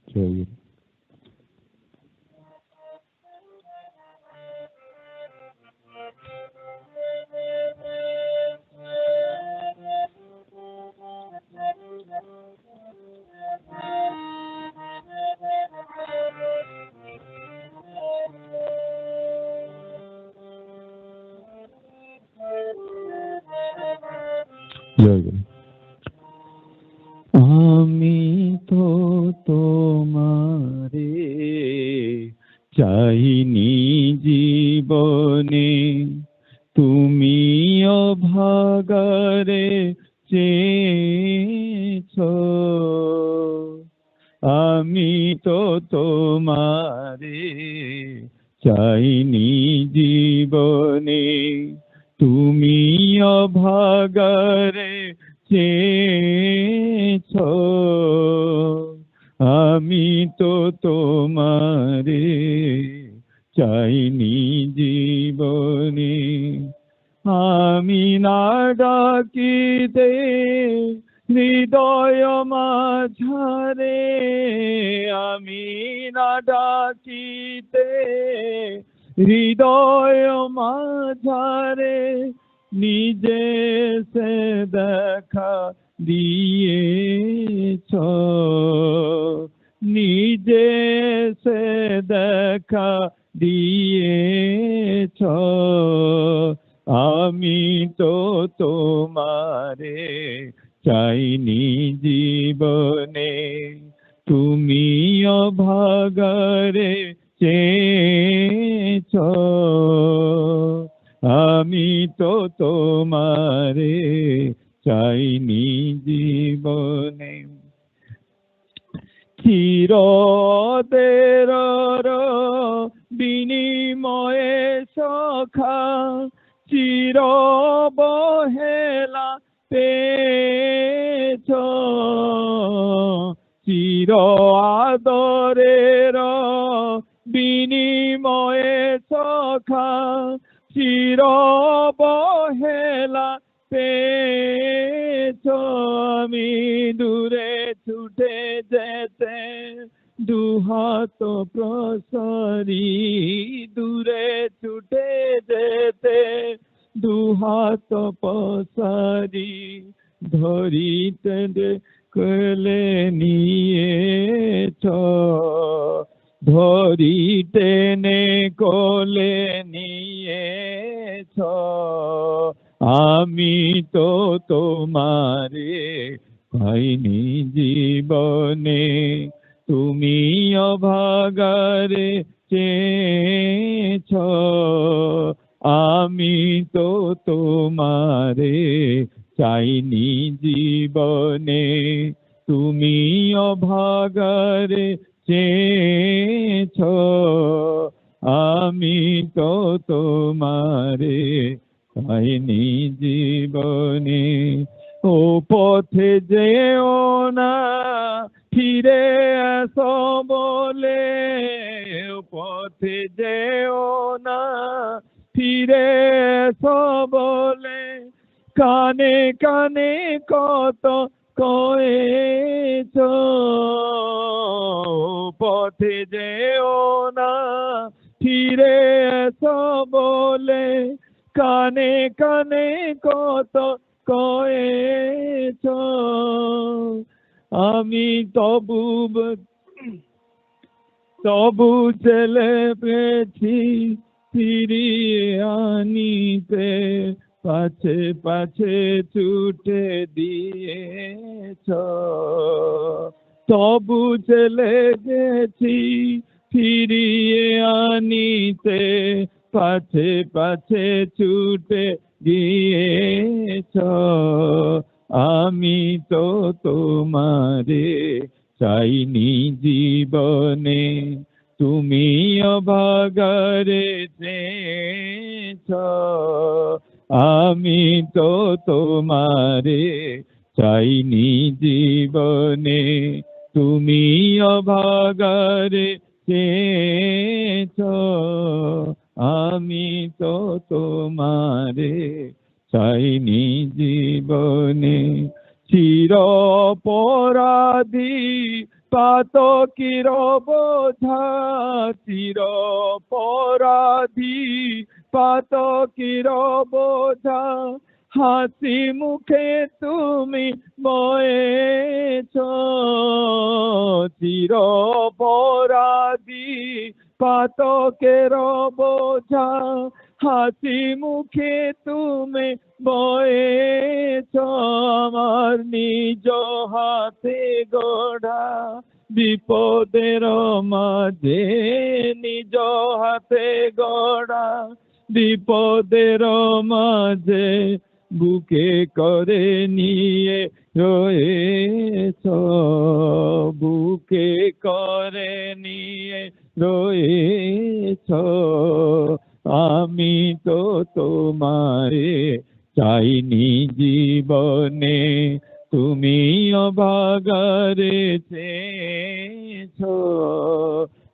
Jayaguru. আমি তো তোমারে চাইনি জীবনে, তুমি অভাগারে চেয়েছ। আমি তো তোমারে চাইনি জীবনে, তুমি অভাগারে চেয়েছ। আমি তো তোমারে চাইনি জীবনে। আমি না ডাকিতে হৃদয় মাঝারে, আমি না ডাকিতে হৃদয় মাঝারে, নিজে সে দেখা দিয়েছ, নিজে সে দেখা দিয়েছ। আমি তো তোমারে চাইনি জীবনে, তুমি অভাগারে চেয়েছ। আমি তো তোমারে চাইনি জীবনে। চিরদের বিনিময়ে সখা, চির বহেলা পেয়েছ। চির আদরের বিনিময়ে সখা, চির বহেলা পেয়েছ। আমি দূরে ছুটে যেতে দুহাত প্রসারী, দূরে ছুটে যেতে দুহাত প্রসারী, ধরিতে কোলে নিয়েছ, ধরিতে নে কোলে নিয়েছ। আমি তো তোমারে পাইনি জীবনে, তুমি অভাগারে চেয়েছ। আমি তো তোমারে চাইনি জীবনে, তুমি অভাগারে চেয়েছ। আমি তো তোমারে চাইনি জীবনে। ও পথে যেও না ফিরে এসো বলে, ও পথে যেও না ফিরে এসো বলে, কানে কানে কত কয়েছ। পথে যেও না ফিরে এসো বলে, কানে কানে কত কয়েছ। আমি তবু ছেলে পেয়েছি ফিরিয়ে আনিতে, পাছে পাছে ছুটে দিয়েছ। তবু ছেলে গেছি ফিরিয়ে আনিতে, পাছে পাছে ছুটে দিয়েছ। আমি তো তোমারে চাইনি জীবনে, তুমি অভাগারে চেয়েছ। আমি তো তোমারে চাইনি জীবনে, তুমি অভাগারে চেয়েছ। আমি তো তোমারে চাইনি জীবনে। চির অপরাধী পাতকীর বোঝা, চির অপরাধী পাতকীর বোঝা, হাসি মুখে তুমি বয়েছ চির অপরাধী পাতকের বোঝা, হাসি মুখে তুমি বয়েছ আমার নিজ হাতে গড়া বিপদের মাঝে, নিজ হাতে গড়া বিপদের মাঝে বুকে করে নিয়ে রয়েছ, বুকে করে নিয়ে রয়েছ। আমি তো তোমারে চাইনি জীবনে, তুমি অভাগারে চেয়েছ।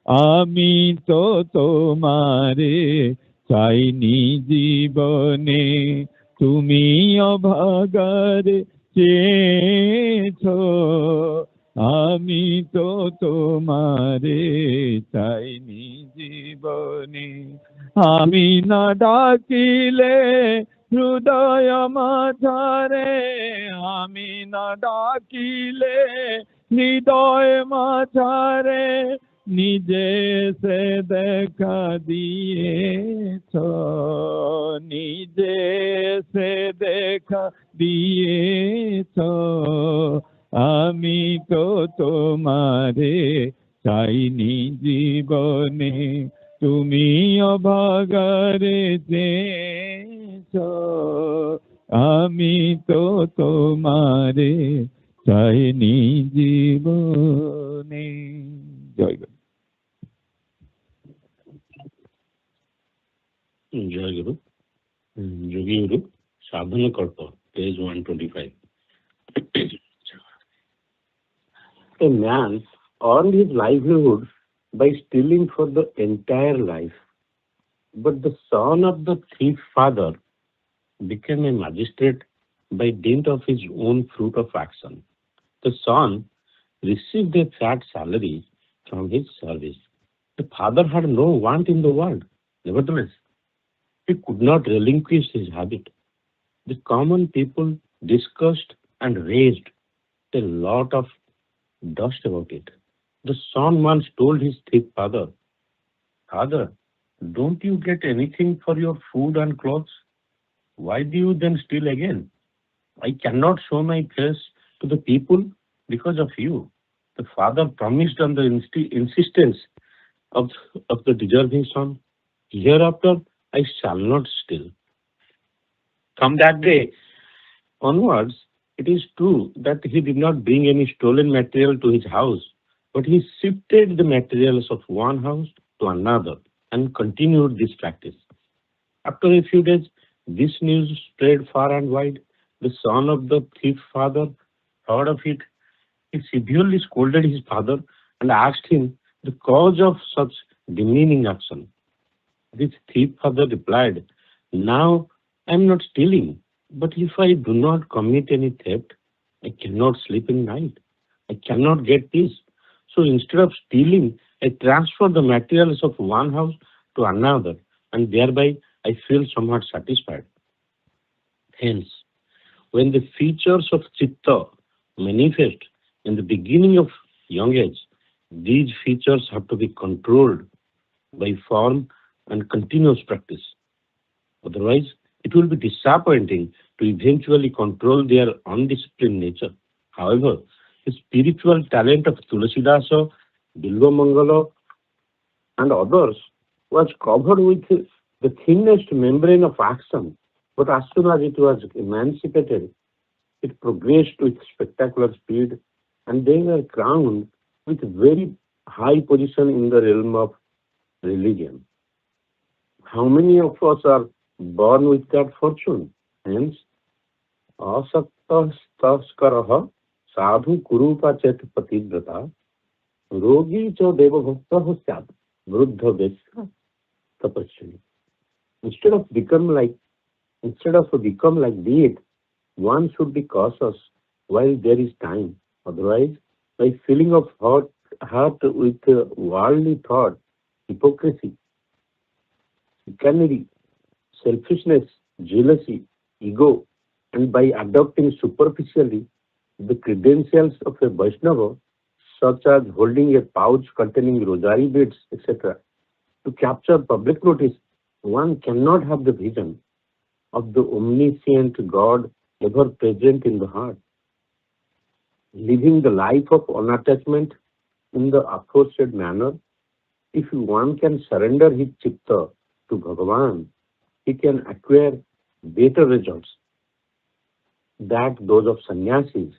আমি তো তোমারে চাইনি জীবনে, তুমি অভাগারে চেয়েছ। আমি তো তোমারে চাইনি জীবনে। আমি না ডাকিলে হৃদয় মাঝারে, আমি না ডাকিলে হৃদয় মাঝারে নিজে সে দেখা দিয়েছ, নিজে সে দেখা দিয়েছ। আমি তো তোমারে চাইনি জীবনে, তুমি অভাগারে চেয়েছ। আমি তো তোমারে চাইনি জীবনে। জয় গুরু। জয় গুরু। যোগী গুরু সাধন কল্প, page 125. A man earned his livelihood by stealing for the entire life, but the son of the thief father became a magistrate by dint of his own fruit of action. The son received a fat salary from his service. The father had no want in the world. Nevertheless, he could not relinquish his habit. The common people discussed and raised a lot of dust about it. The son once told his thief father, "Father, don't you get anything for your food and clothes? Why do you then steal again? I cannot show my face to the people because of you." The father promised on the insistence of the deserving son, "Hereafter I shall not steal." From that day onwards, it is true that he did not bring any stolen material to his house, but he shifted the materials of one house to another and continued this practice. After a few days, this news spread far and wide. The son of the thief father heard of it. He severely scolded his father and asked him the cause of such demeaning action. This thief father replied, "Now I am not stealing, but if I do not commit any theft, I cannot sleep in night. I cannot get peace. So instead of stealing, I transfer the materials of one house to another, and thereby I feel somewhat satisfied." Hence, when the features of chitta manifest in the beginning of young age, these features have to be controlled by firm and continuous practice. Otherwise, it will be disappointing to eventually control their undisciplined nature. However, the spiritual talent of Tulasodasa, Bilvamangala, and others was covered with the thinnest membrane of action, but as soon as it was emancipated, it progressed with spectacular speed, and they were crowned with very high position in the realm of religion. How many of us are born with that fortune? Hence, asaktastaskarah sadhu kurupa chet pativrata rogi cha devabhaktah syat vruddha vesya tapasya. Instead of become like that, one should be cautious while there is time. Otherwise, by filling of heart with worldly thought, hypocrisy, chicanery, selfishness, jealousy, ego, and by adopting superficially the credentials of a Vaishnava, such as holding a pouch containing rosary beads, etc., to capture public notice, one cannot have the vision of the omniscient God ever present in the heart. Living the life of unattachment in the aforesaid manner, if one can surrender his chitta to Bhagavan, he can acquire better results than those of sannyasis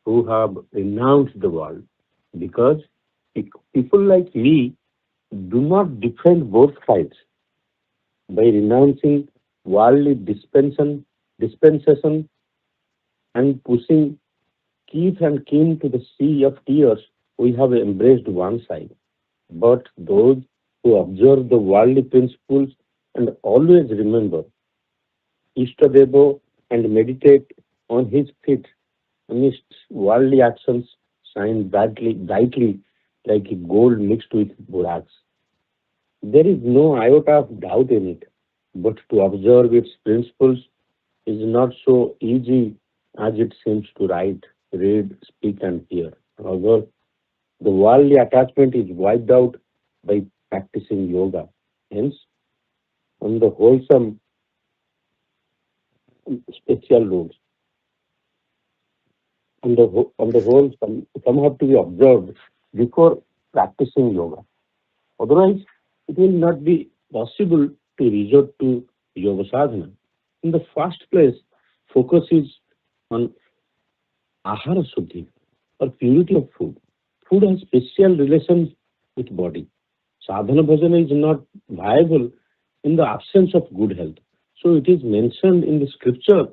who have renounced the world. Because people like me do not defend both sides by renouncing worldly dispensation and pushing kith and kin to the sea of tears. We have embraced one side. But those who observe the worldly principles and always remember Ishtadeva and meditate on his feet amidst worldly actions shine brightly like gold mixed with borax. There is no iota of doubt in it, but to observe its principles is not so easy as it seems to write, read, speak, and hear. However, the worldly attachment is wiped out by practicing yoga. Hence, on the wholesome special rules, on the whole, some have to be observed before practicing yoga. Otherwise, it will not be possible to resort to yoga sadhana. In the first place, focus is on ahara shuddhi or purity of food. Food has special relations with body. Sadhana bhajana is not viable in the absence of good health. So it is mentioned in the scripture,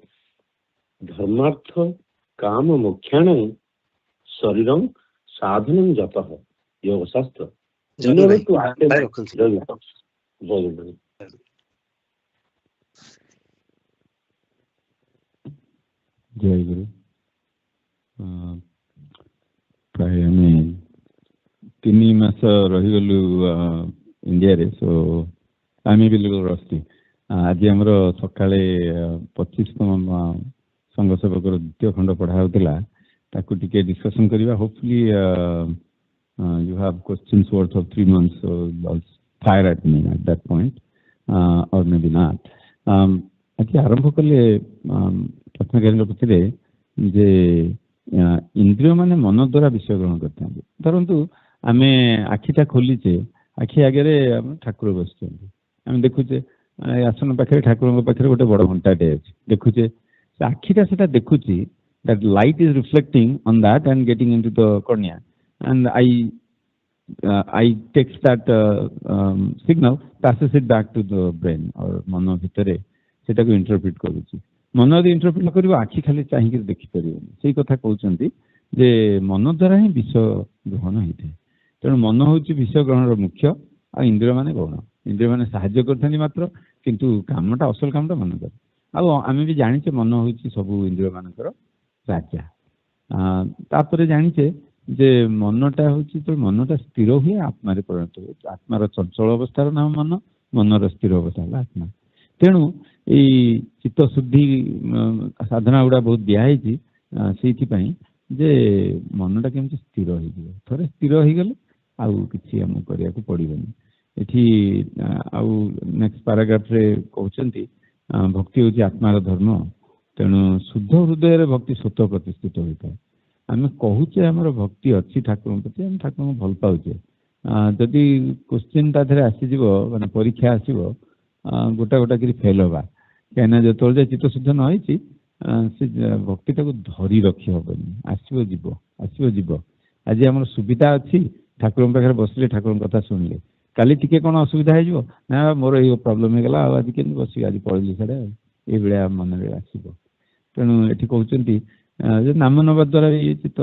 dharmartha kama mokshanam sariram sadhanam jataha, yoga shastra. In order to attain Jayaguru. प्राय आमे 3 मास रहीगलु India रे सो आमे बिल्कुल रस्ती आज हमर सकाळे 25तम संघ सेवकर द्वितीय खंड पढ़ा होतला ताकू टिके डिस्कशन करिवा hopefully you have questions worth of 3 months so I'll fire at me at that point or maybe not आज आरंभ कले प्रश्न करेंगे पछरे जे इंद्रिय माने मन द्वारा विषय ग्रहण करते हैं धरतु आम आखिटा खोलीचे आखि आगे ठाकुर बस आम देखुचे आसन पाखे ठाकुर पाखे गोटे बड़ घंटाटे अच्छे देखुचे आखिटा से देखुची that light is reflecting on that and getting into the cornea and I takes that signal, passes it back to the brain or मन भितर सेटा को इंटरप्रेट करूची मन यदि इंटरप्रेट कर आखि खाली चाहिए देखिपर से कथा कहते जे मन द्वारा ही विषय ग्रहण होता है तेणु मन हूँ विषय ग्रहण मुख्य आ इंद्रिय माने गौण इंद्रिय माने साहाय्य करते मात्र किंतु कामटा असल कामटा मन कर आम भी जाचे मन हूँ सब इंद्रिय मानकर राजा तापर जाचे जे मनटा हूँ तो मनटा स्थिर हुए आत्मार परिणत हुए आत्मार चंचल अवस्थार नाम मन मनर स्थिर अवस्था आत्मा तेणु ये चित्त शुद्धि साधना गुड़ा बहुत दिखाई से जे मनटा केमती स्थिर हो थे स्थिर हो गले आउ कि आम करने को पड़ोनी ये नेक्स्ट पैराग्राफ रे कहते भक्ति हूँ आत्मार धर्म तेणु शुद्ध हृदय भक्ति स्वतः प्रतिष्ठित होता है आम कहूचे आमर भक्ति अच्छी ठाकुर प्रति आम ठाकुर भल पाचे जदि क्वेश्चन ताधे आसीज माने परीक्षा आसो गोटा गोटा कर फेल हवा कहीं जो चित्त शुद्ध नई से भक्ति धरी रखी हेनी आसो जीव आज आम सुविधा अच्छी ठाकुर पाखे बसले ठाकुर कथा शुणिले काली टिके कौन असुविधा हो ना मोर ये प्रोब्लेम होगा आज के बस आज पढ़ी साढ़े ये भाया मन में आसो तेणु ये कहते नाम नवा द्वारा ये चित्त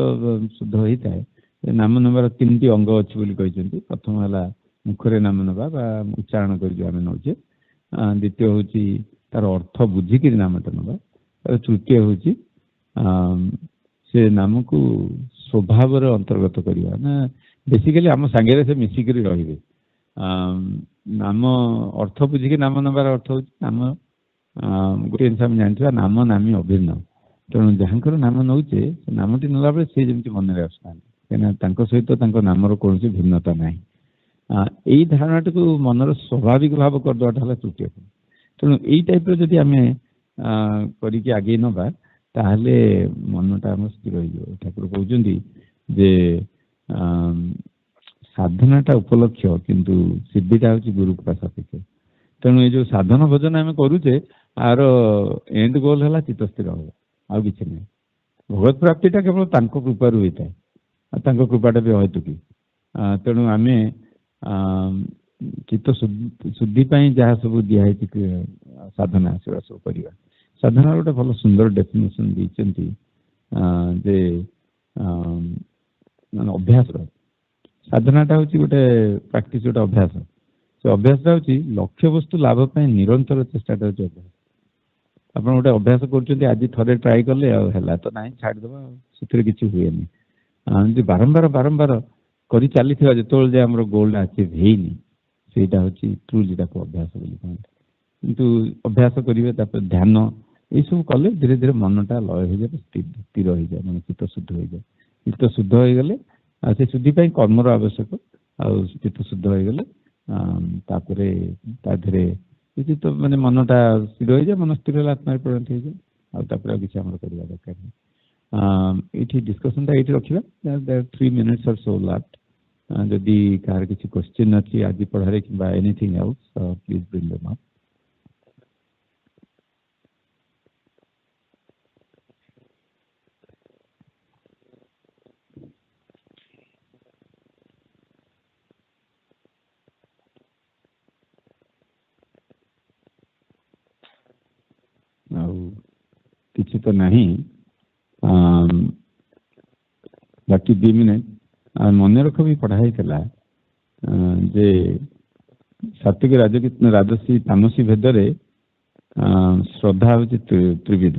शुद्ध होता है नाम नवार 3टी अंग अच्छी कहते प्रथम है मुखरे नाम नवा उच्चारण कर नौचे द्वितीय हूँ तार अर्थ बुझिक नामटा नवा तृतीय हूँ से नाम को स्वभाव अंतर्गत करवा ना बेसिकली आम सांगे से मिसिक रे नाम अर्थ बुझिक नाम नवार अर्थ हूँ नाम गोटे जिन आम जानते नाम नामी अभिन्न तेणु जहाँकर नाम नौचे नामटी नेला बेले सी जमी मन में आसुना कहीं सहित नामर कौन भिन्नता ना यही धारणाटी को मनर स्वाभाविक भाव करदेवाटा तृतीय तेणु यही टाइप जदि आम करके आगे नवा ताहले मनटा आम स्थिर हो ठाकुर कहते जे साधनाटा उपलक्ष किंतु सिद्धिटा हूँ गुरु कृपा सापेक्ष तेणु ये जो साधन भजन आम करुचे आर एंड गोल है चित्त स्थिर हम आ कि ना भगवत प्राप्तिटा केवल कृपार होता है कृपाटा भी अहेतुकी तेणु आम चित्त शुद्धि जहाँ सब दिखाई साधना से सब करवा साधना गोटे भल सुंदर डेफिनेशन देते अभ्यास साधनाटा हूँ गोटे प्राक्ट गोटे अभ्यास से अभ्यासटा हूँ लक्ष्य वस्तु लाभ निरंतर चेष्टा हूँ अभ्यास आप गोटे अभ्यास कर आज थे ट्राए कले है तो ना छाड़देव से किसी हुए बारंबार बारंबार कर चली जो आम गोल्ड अचीव होता हूँ ट्रुली अभ्यास किंतु अभ्यास करेंगे ध्यान ये सब कले धीरे धीरे मनटा लय हो जाए स्थिर हो जाए मैं चित्त शुद्ध हो जाए चित्त शुद्ध हो गले से शुद्धि कर्मर आवश्यक आ चित्त शुद्ध हो गले चित्त मैंने मनटा स्थिर हो जाए मन स्थिर आत्मा परिणत हो जाए किसी आम करवा दरकार ये डिस्कसन ये रखा 3 minutes or so left जदि कहार किसी क्वेश्चन अच्छी आज पढ़ारे कि anything else please bring them up किसी तो नहीं बाकी 2 मिनट मन रख भी पढ़ाई जे सात्विक राजसी तामसी भेदरे श्रद्धा हूँ त्रिविध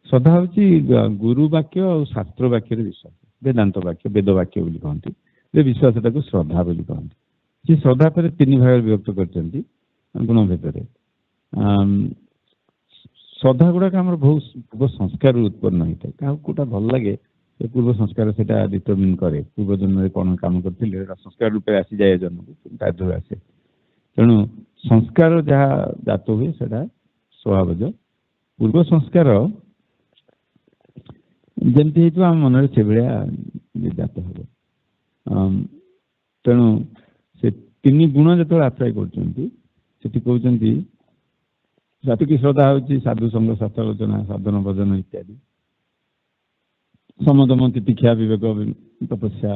श्रद्धा हूँ गुरु वाक्य और शास्त्र वाक्य विश्वास वेदांत वाक्य वेद वाक्य कहते विश्वासटा श्रद्धा कहते श्रद्धा पर 3 भाग विभक्त कर गुण भेदरे श्रद्धा गुड़ाक आम बहुत पूर्व संस्कार उत्पन्न होता है क्या कौटा भल लगे पूर्व संस्कार से डिटरमिन करे पूर्व जन्म में कौन काम करते संस्कार रूप आसी जाए जन्म को बाध्य आसे तेणु संस्कार जहाँ जात हुए से स्वभावज पूर्व संस्कार जमती आम मन से भाया जात हम तेणु से 3 गुण जो आप्लाय कर सात्विक श्रद्धा हूँ साधु संग शास्त्रालोचना साधन भजन इत्यादि समदम तितिक्षा विवेक तपस्या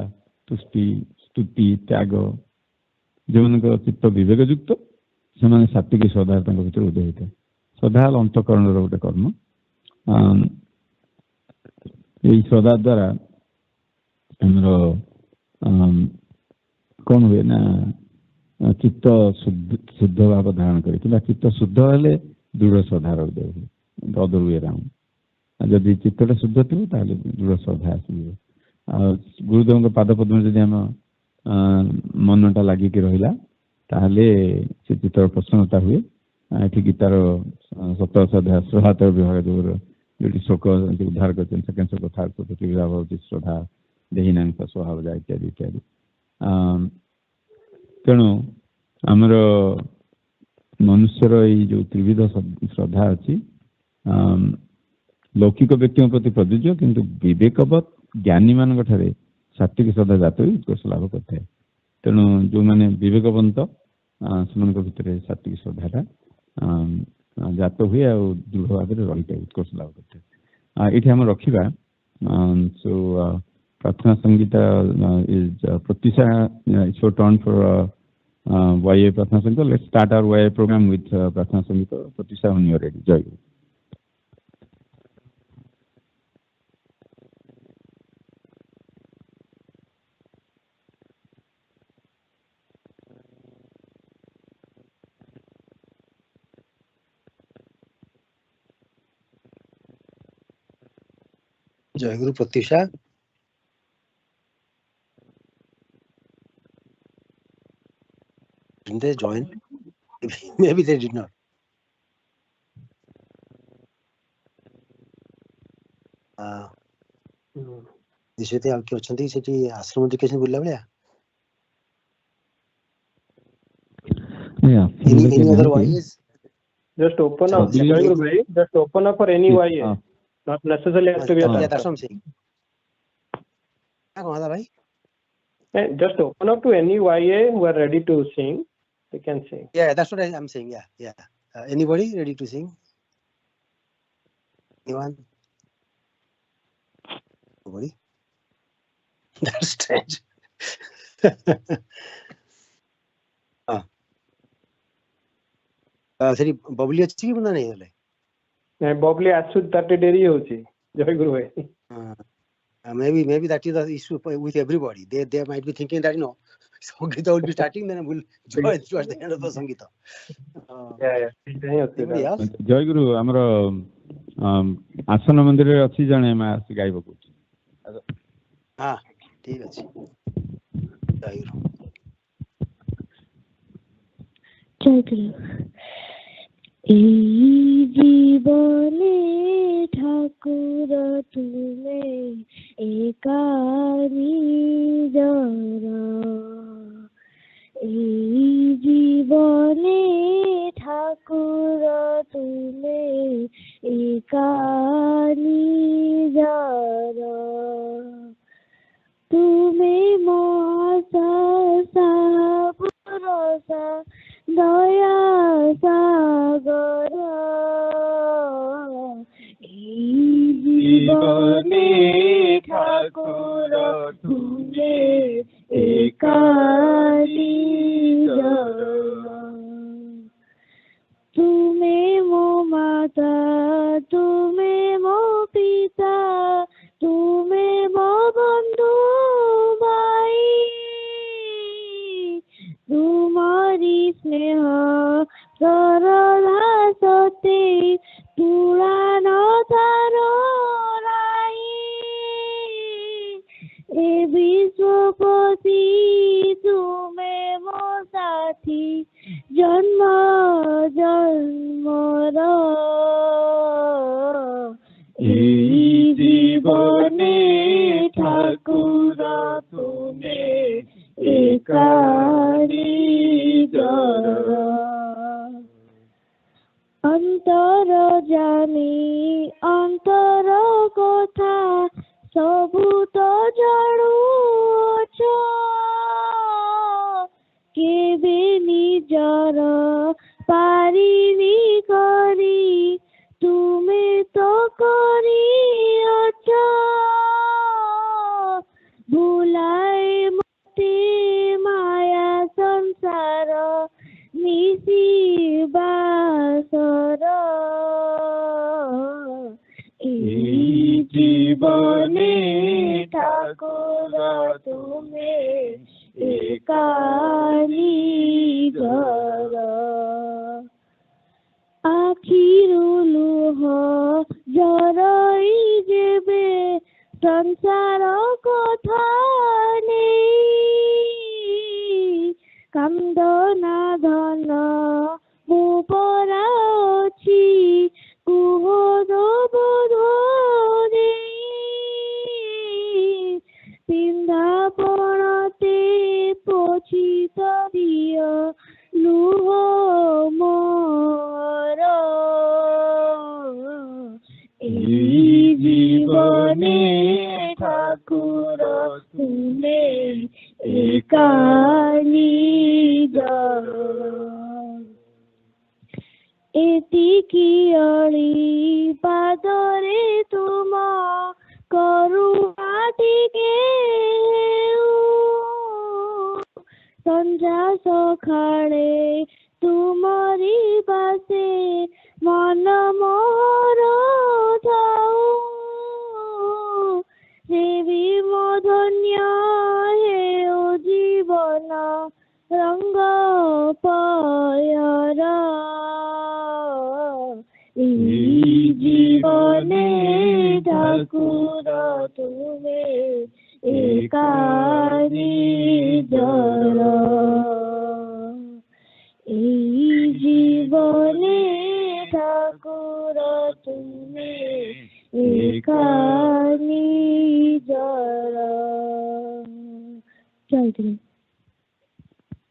तुष्टि स्तुति त्याग जो मान चित्त विवेक युक्त से सात्विक श्रद्धा भर उदय होता है श्रद्धा अंतकरण गोटे कर्म यही श्रद्धा द्वारा कौन हुए ना चित्त शुद्ध भाव धारण करे चित्त शुद्ध हेले दृढ़ श्रद्धार उदय हुए अदर वे राउंड जदि चित्तटा शुद्ध थी दृढ़ श्रद्धा आस गुरुदेव पाद पद्म जदि आम मनटा लगिक रहा से चित्तर प्रसन्नता हुए ये गीतार 17 अध्याय श्रद्धातर विभाग जो शोक उद्धार कर सेकेंड शोक थर्ड शोक श्रद्धा देहीना स्वभाव इत्यादि इत्यादि तेणु आमर मनुष्यर ये जो त्रिविध श्रद्धा अच्छी लौकिक व्यक्ति प्रति प्रযোज्य किंतु विवेकवत ज्ञानी मान सात्विक श्रद्धा जात उत्कर्ष लाभ करता है तेणु जो मैंने विवेकवंत से भितर सात्विक श्रद्धाटा जात हुए आ दृढ़ भाव में रही है उत्कर्ष लाभ करता है ये आम रखा so Prarthana Sangeeta is Pratyusha it's your turn for YA Prarthana Sangeet let's start our YA program with Prarthana Sangeet Pratyusha when you are ready जय गुरु Jayaguru Pratisha. Didn't they join? Maybe they did not. सहित आ कि अछंती सेठी आश्रम एजुकेशन बुला Ballia any other wise just open up So, Jayaguru bhai, just open up for any YA, not necessarily has to be a yeah, that's Sangha. what I'm saying. कौन था भाई? Just open up to any YA who are ready to sing, they can sing. Yeah, that's what I'm saying. Yeah. Anybody ready to sing? Anyone? Nobody? That's strange. सरी बबली अच्छी कि बना नहीं हले? नहीं बबली आसु ताटे डेरी होची Jayaguru bhai. Maybe that is the issue with everybody. They might be thinking that Sangeeta will be starting, then we'll join towards the end of the Sangeeta. Yeah. Anybody else? ଜୟଗୁରୁ ଆମର ଆସନ ମନ୍ଦିରରେ ଅଛି ଜଣେ ମା ଆସି ଗାଇବ କହୁଛି। हाँ ठीक ଅଛି। ଜୟଗୁରୁ। এই জীবনে ঠাকুর তুমি একা নিজর, এই জীবনে ঠাকুর তুমি একা নিজর, তুমি মহাশা ভরসা দয়া সাগর, এই জীবনে ঠাকুর তুমি একা নিজর, তুমি মো মাতা তুমি মো পিতা তুমি মো বন্ধু ভাই, তোমারি স্নেহ সরলা সতে পুরানো তার রাই, এ বিশ্বপতি তুমি মো সাথী জন্ম জন্মর, এই জীবনে ঠাকুর তুমি একা নিজর, অন্তর জানি অন্তর কথা সবু তো জাণুছ, কেবে নিজর পারিনি করি তুমি তো করিଅଛ, ভুলাই মতে মায়া সংসার নিশিবাসর, এই জীবনে ঠাকুর তুমি একা নিজর, আখিরু লুহ জরই যেবে সংসার কথা নেই, কান্দনা ধন মো পরা ଅଛି কুহ বোধ নেই, পিন্ধা পণতে পছিত দিয় লুহ মোর, এই জীবনে ঠাকুর তুমি একা নিজর, এতিকি অଳି পাদরে তুম করুণা ଟିକେ সন্ধ্যা সকাଳେ তুমরি বাসে মন মোর থাও, দেবী মধন্য হেউ জীবন রঙ্গ পয়র, এই জীবনে ঠাকুর তুমি একা নিজর, এই জীবনে ঠাকুর তুমি একা নিজর। Jayaguru.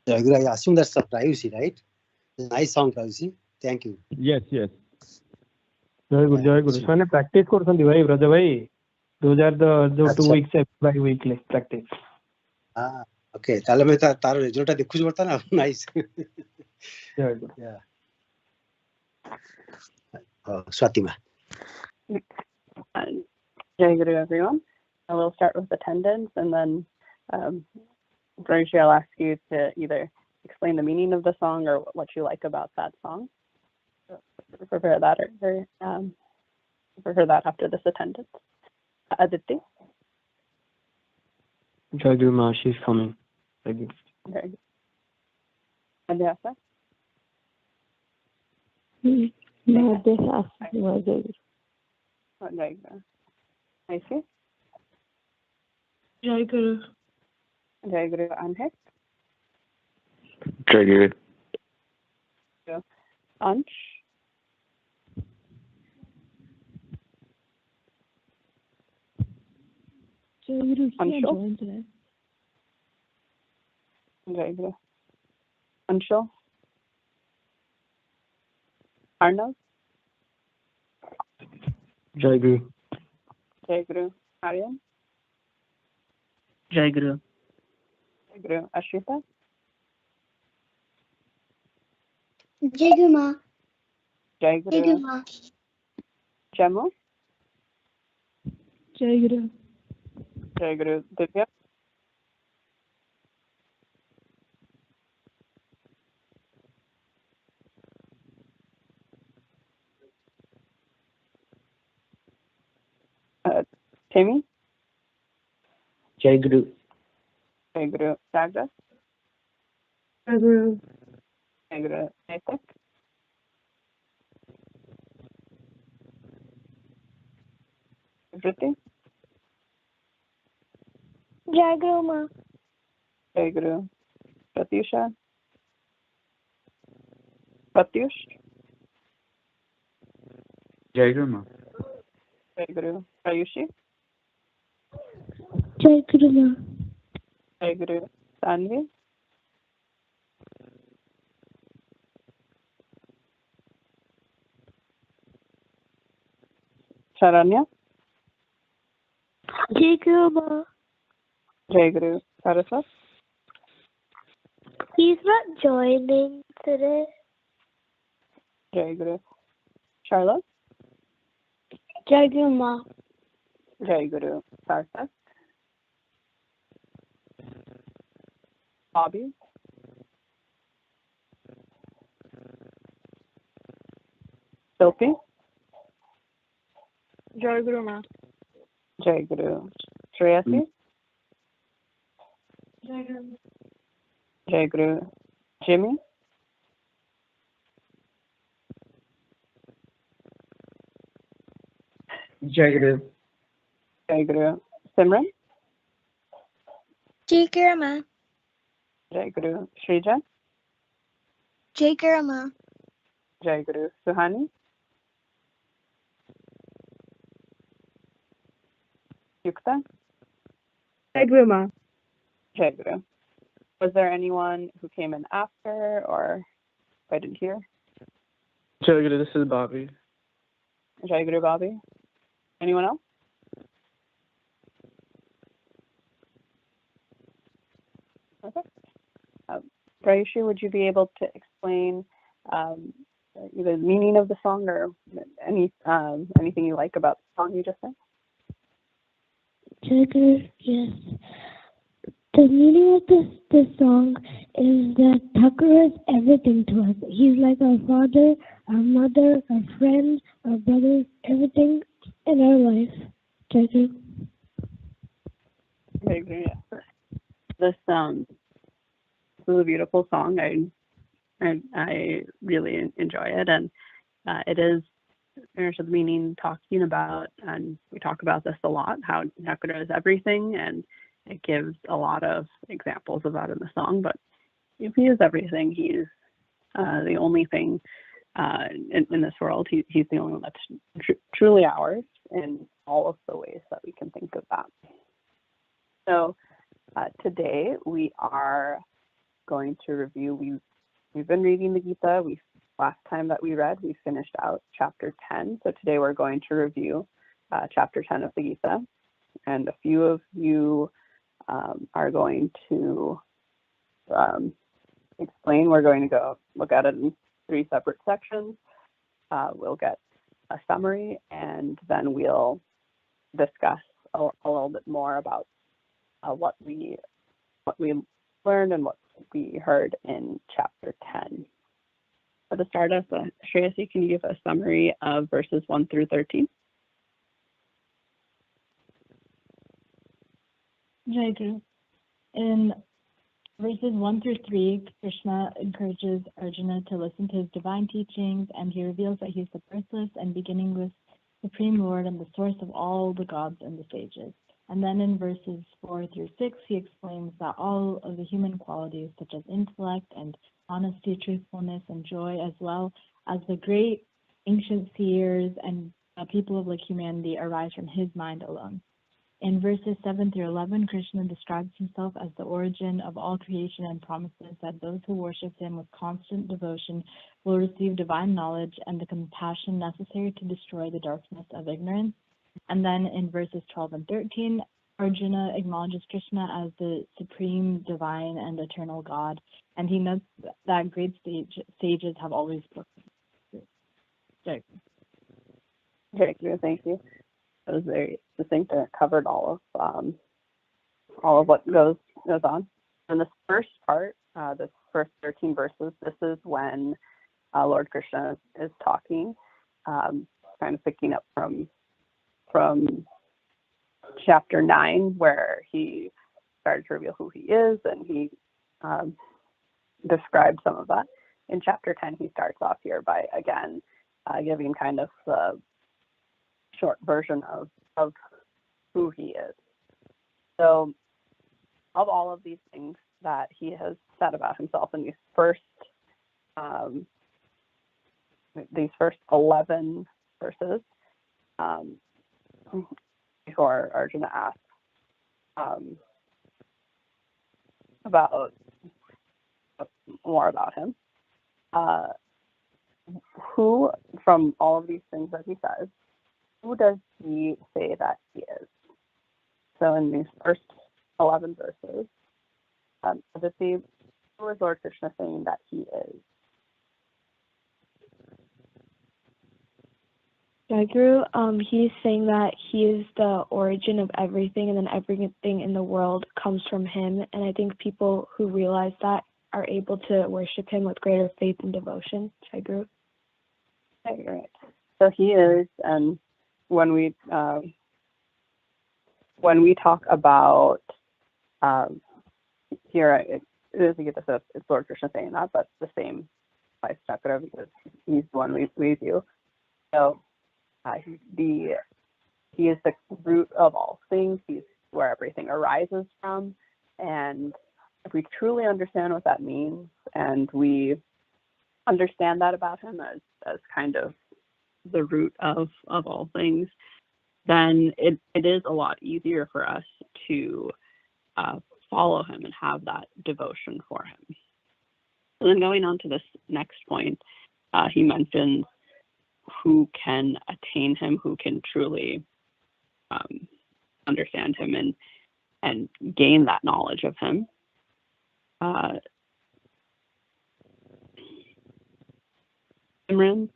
Jayaguru, I assume that's a privacy, right? Nice song, privacy. Thank you. Yes, yes. Jayaguru, Jayaguru. So, practice korsandi bhai, Raja bhai. Those are the 2 weeks bi-weekly practice. Ah, okay. Tala me taro result dekhu barta na. Nice. Jayaguru. Yeah. Swatima. Jayaguru, everyone. I will start with attendance, and then Rajesh, I'll ask you to either explain the meaning of the song or what you like about that song. So prepare that after this attendance. Aditi. Jayaguru Ma, she's coming. Thank you. Very good. Adhibasa. Jayaguru. Jayaguru. Aisi. Jayaguru. Jayaguru Anhek. Jayaguru. Ansh. Jayaguru can't Anshul. join today. Jayaguru. Anshul. Arnav. Jayaguru. Jayaguru Aryan. Jayaguru. Jayaguru Ashrita. Jayaguru Ma. Jayaguru Ma. Jemu. Jayaguru. Jayaguru Divya. Timmy. Jayaguru. Jayaguru Douglas. Jayaguru. Jayaguru Nathik. Vritti. Jayaguru Ma. Jayaguru Pratyusha. Pratyush. Jayaguru Ma. Jayaguru Ayushi. Jayaguru Ma. Jayaguru Sanvi. Sharanya. Jayaguru Ma. Jayaguru Saraswat. He's not joining today. Jayaguru Charlotte. Jayaguru Ma. Jayaguru Sarthak. Bobby. Sophie. Jayaguru Ma. Jayaguru Shreyasi. Jayaguru Jimmy. Jayaguru. Jayaguru Simran. Jayaguru Ma. Jayaguru Shrija. Jayaguru Ma. Jayaguru Suhani. Yukta. Jayaguru Ma. Jayaguru. Was there anyone who came in after, or if I didn't hear? Jayaguru, this is Bobby. Jayaguru Bobby. Anyone else? Okay. Raishi, would you be able to explain either the meaning of the song or anything you like about the song you just sang? Jayaguru, yes. The meaning of this song is that Thakur is everything to us. He's like our father, our mother, our friend, our brother, everything in our life. Jayaguru. Jayaguru, yes. This is a beautiful song. I really enjoy it, and it is, there's a meaning talking about, and we talk about this a lot, how Thakur is everything, and it gives a lot of examples of that in the song. But if he is everything, he's the only thing in this world. He's the only one that's truly ours in all of the ways that we can think of that. So Today we are going to review. We've been reading the Gita. Last time that we read, we finished out chapter 10. So today we're going to review chapter 10 of the Gita, and a few of you are going to explain. We're going to go look at it in 3 separate sections. We'll get a summary, and then we'll discuss a little bit more about what we learned and what we heard in chapter 10. So to start us, Shreyasi, can you give a summary of verses 1 through 13? Jayaguru. In verses 1 through 3, Krishna encourages Arjuna to listen to his divine teachings, and he reveals that he is the birthless and beginningless Supreme Lord and the source of all the gods and the sages. And then in verses 4 through 6, he explains that all of the human qualities, such as intellect and honesty, truthfulness, and joy, as well as the great ancient seers and people of like humanity, arise from his mind alone. In verses 7 through 11, Krishna describes himself as the origin of all creation and promises that those who worship him with constant devotion will receive divine knowledge and the compassion necessary to destroy the darkness of ignorance. And then in verses 12 and 13, Arjuna acknowledges Krishna as the supreme, divine, and eternal God, and he notes that great sages have always spoken. Very good, thank you. That was very succinct and it covered all of what goes on. In this first part, this first 13 verses, this is when Lord Krishna is talking, kind of picking up from chapter 9, where he started to reveal who he is, and he described some of that. In chapter 10, he starts off here by, again, giving kind of the short version of who he is. So, of all of these things that he has said about himself in these first 11 verses, before Arjuna asks about more about him, who, from all of these things that he says, who does he say that he is? So in these first 11 verses, Aditi, who is Lord Krishna saying that he is? Jayaguru, he's saying that he is the origin of everything, and then everything in the world comes from him. And I think people who realize that are able to worship him with greater faith and devotion. Jayaguru. Okay, right. So he is, and when we talk about here, it doesn't get this. It's Lord Krishna saying that, but the same by Chakra, because he's the one we view. So he is the root of all things. He's where everything arises from, and if we truly understand what that means, and we understand that about him as kind of the root of all things, then it is a lot easier for us to follow him and have that devotion for him. So then going on to this next point, he mentions who can attain him, who can truly understand him and gain that knowledge of him. Imran,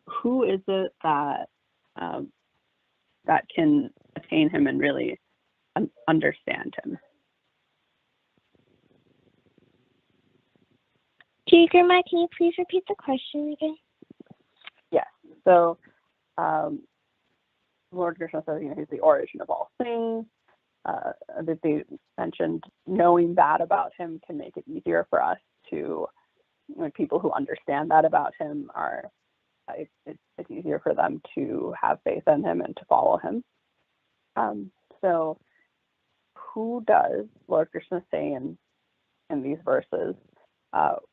who is it that can attain him and really understand him? Jayaguru, can you please repeat the question again? Yes. So Lord Krishna says, he's the origin of all things. That they mentioned knowing that about him can make it easier for us to, people who understand that about him are, it's easier for them to have faith in him and to follow him. So who does Lord Krishna say in these verses,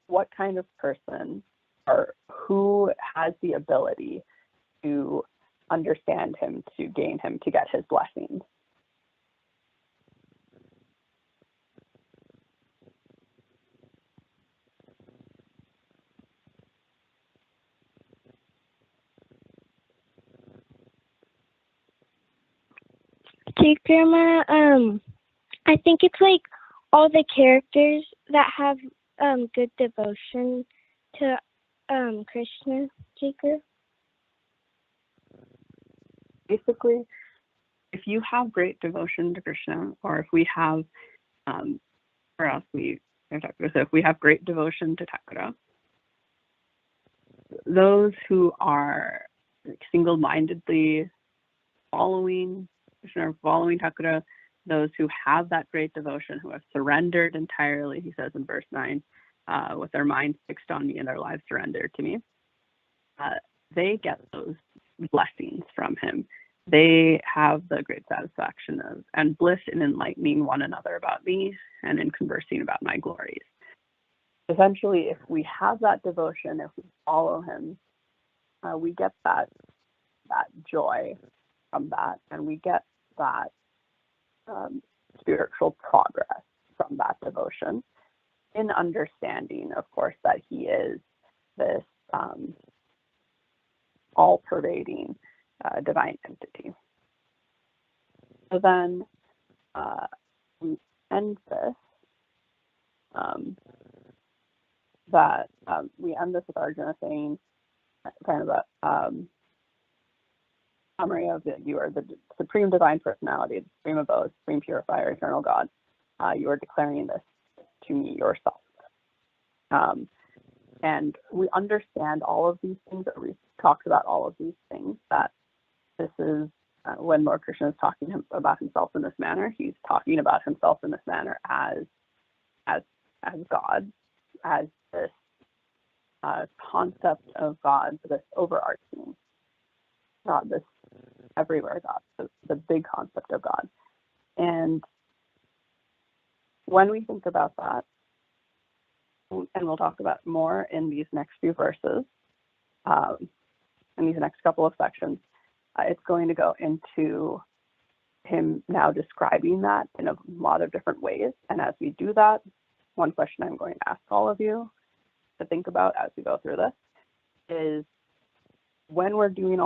what kind of person or who has the ability to understand him, to gain him, to get his blessings? Grandma, I think it's like all the characters that have good devotion to Krishna, Jayaguru. Basically, if you have great devotion to Krishna, or if we have, or else so if we have great devotion to Thakura, those who are single-mindedly following Krishna, following Thakura, those who have that great devotion, who have surrendered entirely, he says in verse 9, with their minds fixed on me and their lives surrendered to me, they get those blessings from him. They have the great satisfaction of and bliss in enlightening one another about me and in conversing about my glories. Essentially, if we have that devotion, if we follow him, we get that joy from that, and we get that spiritual progress from that devotion, in understanding, of course, that he is this all-pervading divine entity. So then we end this, we end this with Arjuna saying kind of a summary of that you are the supreme divine personality, the supreme abode, supreme purifier, eternal God. You are declaring this to me yourself. And we understand all of these things, or we've talked about all of these things, that this is when Lord Krishna is talking about himself in this manner, he's talking about himself in this manner as God, as this concept of God, this overarching God, this everywhere God, the big concept of God. And when we think about that, and we'll talk about more in these next few verses, in these next couple of sections, it's going to go into him now describing that in a lot of different ways. And as we do that, one question I'm going to ask all of you to think about as we go through this is, when we're doing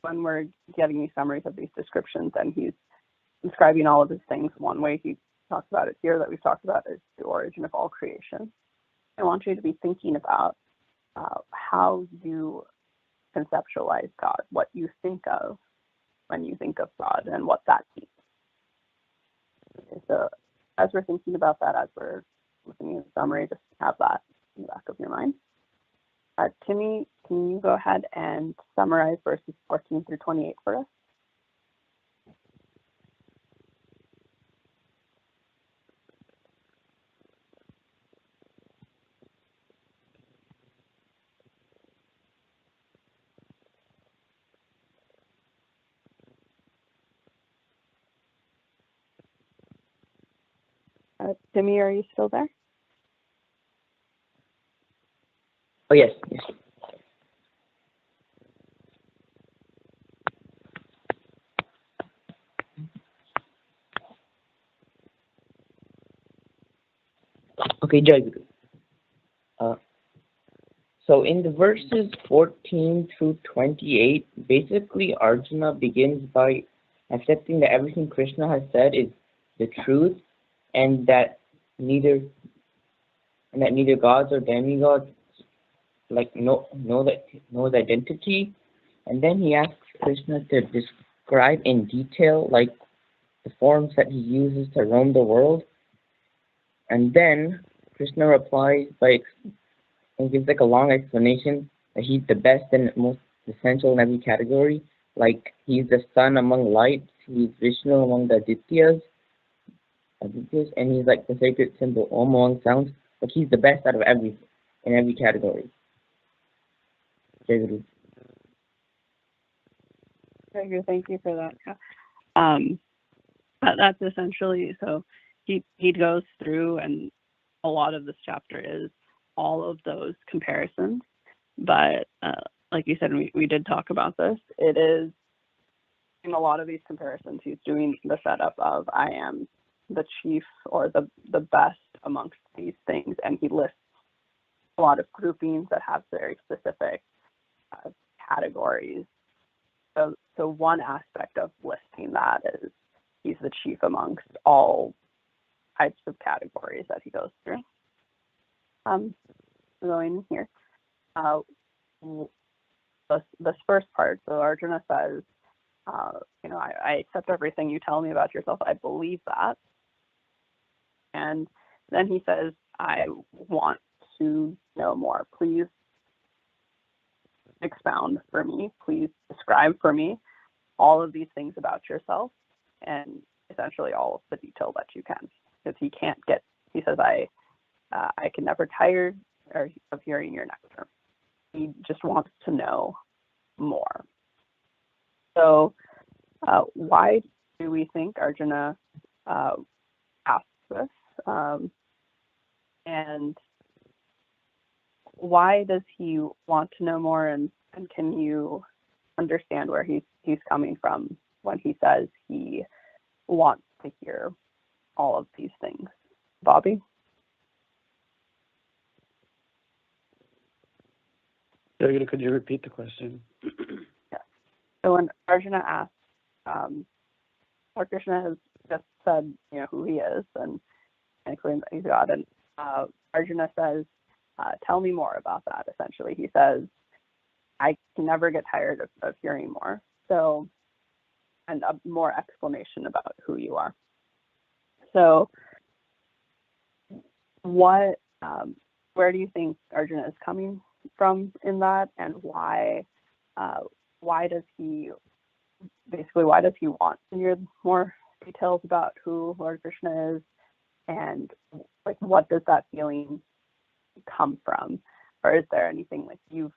when we're getting these summaries of these descriptions and he's describing all of his things, one way he talks about it here that we've talked about is the origin of all creation. I want you to be thinking about how you conceptualize God, what you think of when you think of God, and what that means. Okay, so as we're thinking about that, as we're listening to the summary, just have that in the back of your mind. Timmy, can you go ahead and summarize verses 14 through 28 for us? Timmy, are you still there? Oh, yes. Okay, Jayaguru. So in the verses 14 through 28, basically Arjuna begins by accepting that everything Krishna has said is the truth, and that neither gods or demigods know the identity. And then he asks Krishna to describe in detail the forms that he uses to roam the world. And then Krishna replies and gives a long explanation that he's the best and most essential in every category. Like, he's the sun among lights, he's Vishnu among the Adityas, and he's the sacred symbol Om among sounds. Like, he's the best out of in every category. Jayaguru. Thank you for that. That's essentially, so he goes through, and a lot of this chapter is all of those comparisons. But like you said, we did talk about this. It is, in a lot of these comparisons, he's doing the setup of I am the chief or the best amongst these things, and he lists a lot of groupings that have very specific categories. So one aspect of listing that is he's the chief amongst all types of categories that he goes through. Going here, this first part. So Arjuna says, I accept everything you tell me about yourself. I believe that. And then he says, I want to know more. Please expound for me. Please describe for me all of these things about yourself, and essentially all of the detail that you can. Because he says, I can never tire of hearing your nectar. He just wants to know more. So why do we think Arjuna asked this? And why does he want to know more? And can you understand where he's coming from when he says he wants to hear all of these things? Bobby? Jayaguru, could you repeat the question? Yes. So when Arjuna asks, Lord Krishna has just said, who he is and claims that he's God. And Arjuna says, tell me more about that, essentially. He says, I can never get tired of hearing more. So, and more explanation about who you are. So, where do you think Arjuna is coming from in that, and why does he want to hear more details about who Lord Krishna is, and what does that feeling come from? Or is there anything you've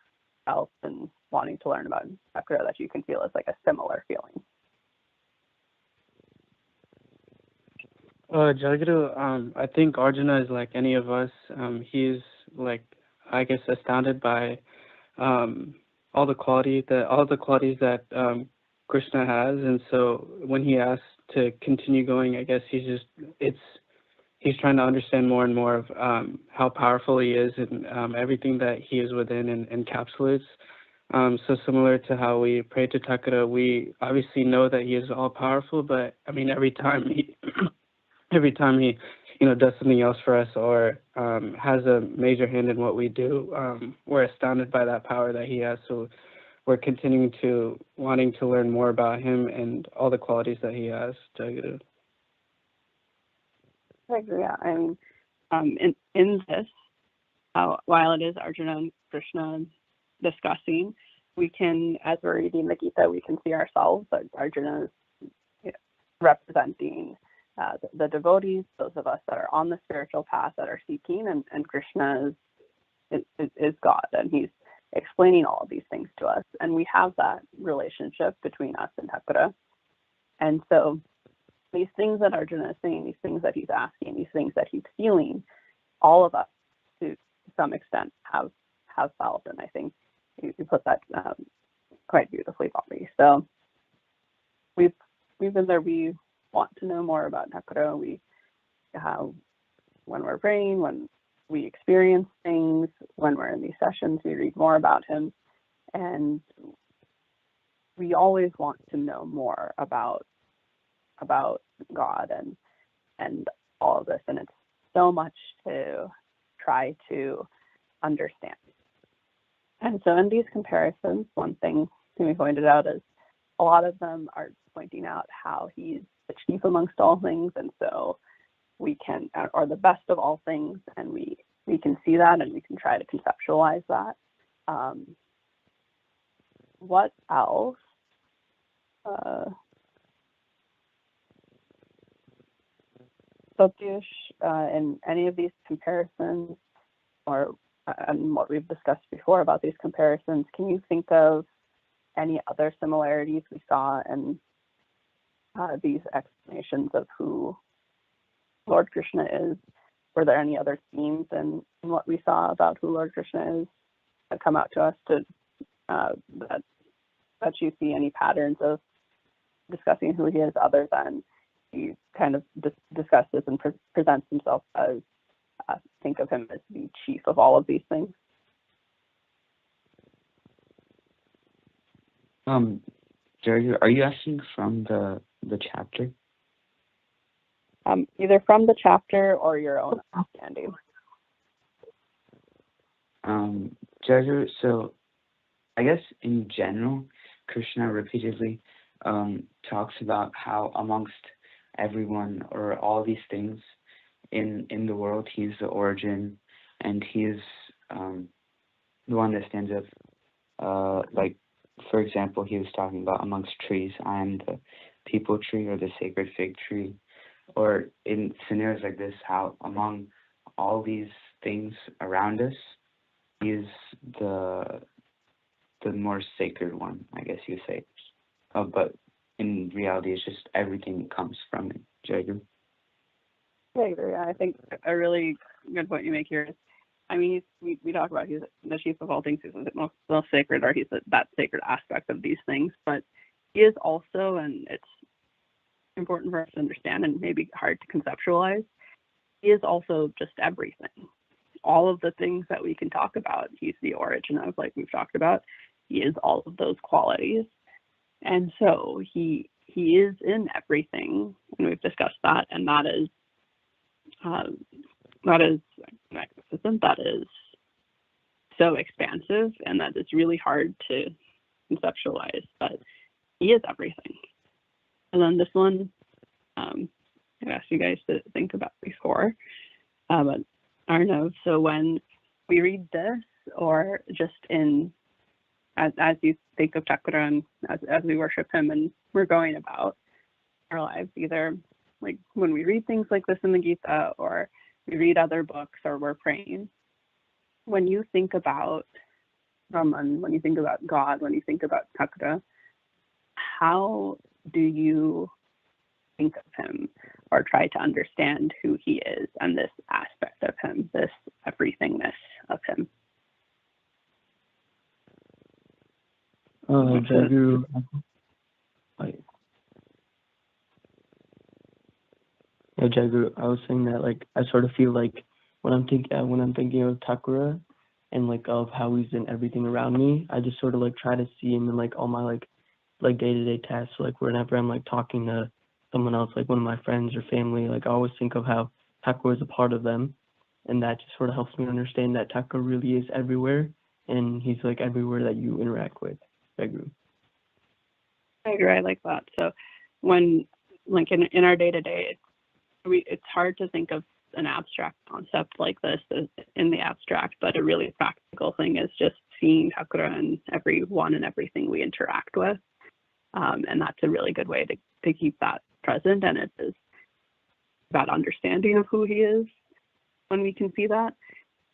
felt and wanting to learn about Thakur that you can feel as a similar feeling? Jayaguru, I think Arjuna is like any of us. He's I guess astounded by all the qualities that Krishna has, and so when he asks to continue going, I guess he's trying to understand more and more of how powerful he is, and everything that he is within and encapsulates. So similar to how we pray to Thakur, we obviously know that he is all powerful, but I mean every time he does something else for us or has a major hand in what we do, we're astounded by that power that he has. So we're continuing to wanting to learn more about him and all the qualities that he has. Jayaguru. I agree. Yeah. I mean, in this, while it is Arjuna and Krishna discussing, we can, as we're reading the Gita, we can see ourselves. Arjuna is representing the devotees, those of us that are on the spiritual path that are seeking, and Krishna is God, and he's explaining all of these things to us, and we have that relationship between us and Thakur. And so these things that Arjuna is saying, these things that he's asking, these things that he's feeling, all of us to some extent have felt, and I think you put that quite beautifully, Bobby. So we've been there. We want to know more about Thakur. We when we're praying, when we experience things, when we're in these sessions, we read more about him, and we always want to know more about God and all of this, and it's so much to try to understand. And so in these comparisons, one thing Sumi pointed out is a lot of them are pointing out how he's the chief amongst all things, and so we can, or the best of all things, and we can see that, and we can try to conceptualize that. What else? Satyush, in any of these comparisons, or and what we've discussed before about these comparisons, can you think of any other similarities we saw in these explanations of who Lord Krishna is? Were there any other themes in what we saw about who Lord Krishna is that come out to us that you see any patterns of discussing who he is, other than he kind of discusses and presents himself as think of him as the chief of all of these things? Jerry, are you asking from the chapter? either from the chapter or your own understanding. Jayaguru, so I guess in general, Krishna repeatedly talks about how amongst everyone or all these things in the world, he's the origin, and he is the one that stands up. Like, for example, he was talking about amongst trees, I am the people tree or the sacred fig tree. Or in scenarios like this, how among all these things around us, he is the more sacred one, I guess you say. But in reality, it's just everything comes from it. Jayaguru? I agree. I think a really good point you make here is, I mean, we talk about he's the chief of all things, he's the most sacred, or he's that sacred aspect of these things, but he is also, and it's important for us to understand and maybe hard to conceptualize, he is also just everything. All of the things that we can talk about, he's the origin of, like we've talked about. He is all of those qualities. And so he is in everything, and we've discussed that, and that is magnificent, that is so expansive, and that is really hard to conceptualize, but he is everything. And then this one, I've asked you guys to think about before, but Arnav, so when we read this, or just as you think of Thakura and as we worship him and we're going about our lives, either like when we read things like this in the Gita, or we read other books, or we're praying, when you think about Brahman, when you think about God, when you think about Thakura, how do you think of him or try to understand who he is and this aspect of him, this everythingness of him? Jayaguru, Jayaguru, I was saying that, like, I sort of feel like when I'm thinking of Thakura and like of how he's in everything around me, I just sort of like try to see him in like all my like day-to-day tasks. Like whenever I'm like talking to someone else, like one of my friends or family, like I always think of how Thakura is a part of them, and that just sort of helps me understand that Thakura really is everywhere, and he's like everywhere that you interact with. Jayaguru. I agree. I like that. So when, like in our day-to-day, it's hard to think of an abstract concept like this in the abstract, but a really practical thing is just seeing Thakura in everyone and everything we interact with. And that's a really good way to keep that present. And it is about understanding of who he is when we can see that,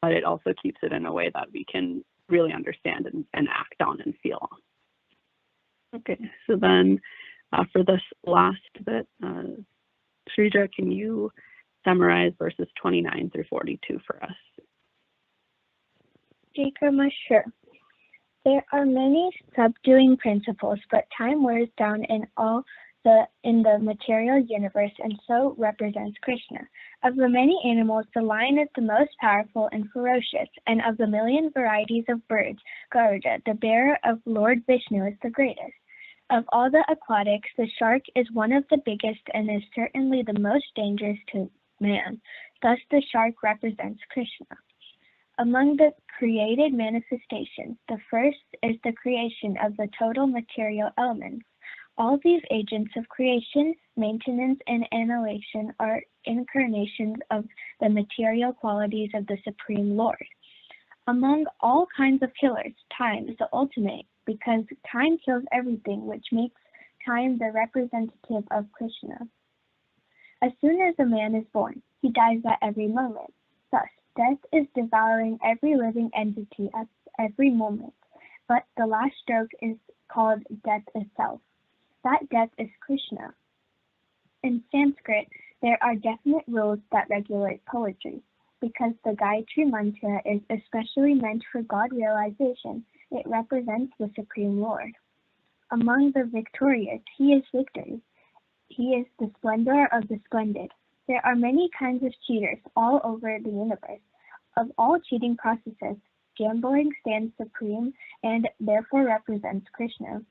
but it also keeps it in a way that we can really understand and act on and feel. Okay, so then for this last bit, Shrija, can you summarize verses 29 through 42 for us? Jayaguru, sure. There are many subduing principles, but time wears down in the material universe, and so represents Krishna. Of the many animals, the lion is the most powerful and ferocious, and of the million varieties of birds, Garuda, the bearer of Lord Vishnu, is the greatest. Of all the aquatics, the shark is one of the biggest and is certainly the most dangerous to man. Thus, the shark represents Krishna. Among the created manifestations, the first is the creation of the total material elements. All these agents of creation, maintenance, and annihilation are incarnations of the material qualities of the Supreme Lord. Among all kinds of killers, time is the ultimate, because time kills everything, which makes time the representative of Krishna. As soon as a man is born, he dies at every moment. Thus, death is devouring every living entity at every moment, but the last stroke is called death itself. That death is Krishna. In Sanskrit, there are definite rules that regulate poetry. Because the Gayatri mantra is especially meant for God realization, it represents the Supreme Lord. Among the victorious, he is victory. He is the splendor of the splendid. There are many kinds of cheaters all over the universe. Of all cheating processes, gambling stands supreme and therefore represents Krishna.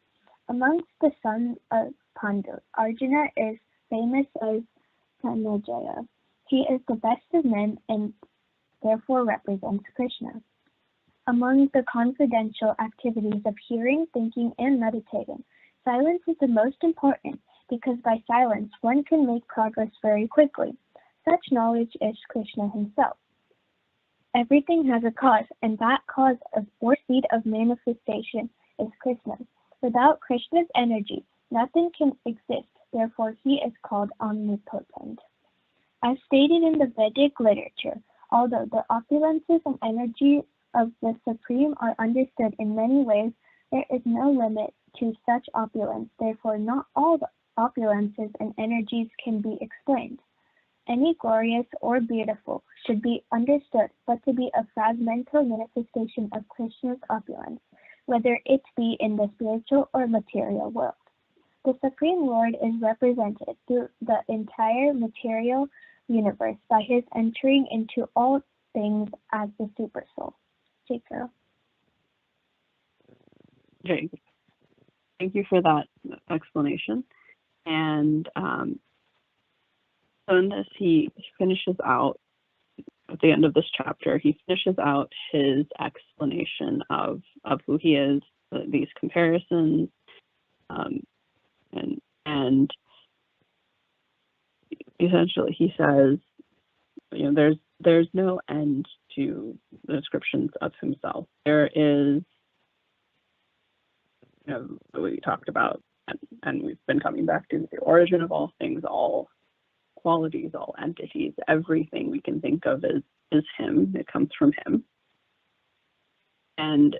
Amongst the sons of Pandu, Arjuna is famous as Dhananjaya. He is the best of men and therefore represents Krishna. Among the confidential activities of hearing, thinking, and meditating, silence is the most important because by silence one can make progress very quickly. Such knowledge is Krishna himself. Everything has a cause, and that cause or seed of manifestation is Krishna. Without Krishna's energy, nothing can exist. Therefore, he is called omnipotent. As stated in the Vedic literature, although the opulences and energy of the Supreme are understood in many ways, there is no limit to such opulence. Therefore, not all the opulences and energies can be explained. Any glorious or beautiful should be understood, but to be a fragmental manifestation of Krishna's opulence, whether it be in the spiritual or material world. The Supreme Lord is represented through the entire material universe by his entering into all things as the Super Soul. Jayaguru. Okay. Thank you for that explanation. And so in this, he finishes out, at the end of this chapter, he finishes out his explanation of who he is, these comparisons, and essentially he says, there's no end to the descriptions of himself. There is, we talked about, and we've been coming back to the origin of all things, all qualities, all entities, everything we can think of is him. It comes from him. And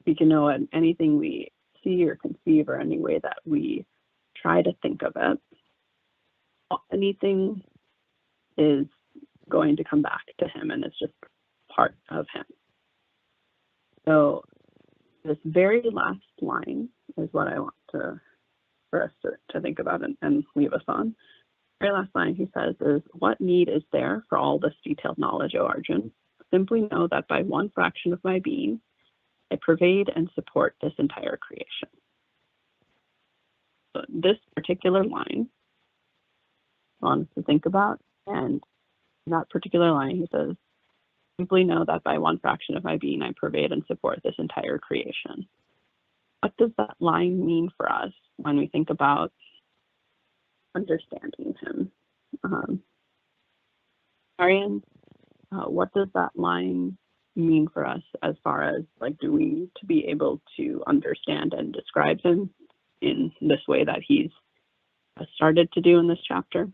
we can know anything we see or conceive, or any way that we try to think of it, anything is going to come back to him, and it's just part of him. So this very last line is what I want for us to think about and leave us on. The very last line he says is, "What need is there for all this detailed knowledge, O Arjun? Simply know that by one fraction of my being, I pervade and support this entire creation." So this particular line I want us to think about, and in that particular line he says, "Simply know that by one fraction of my being, I pervade and support this entire creation." What does that line mean for us when we think about understanding him? Arian, what does that line mean for us as far as, do we need to be able to understand and describe him in this way that he's started to do in this chapter?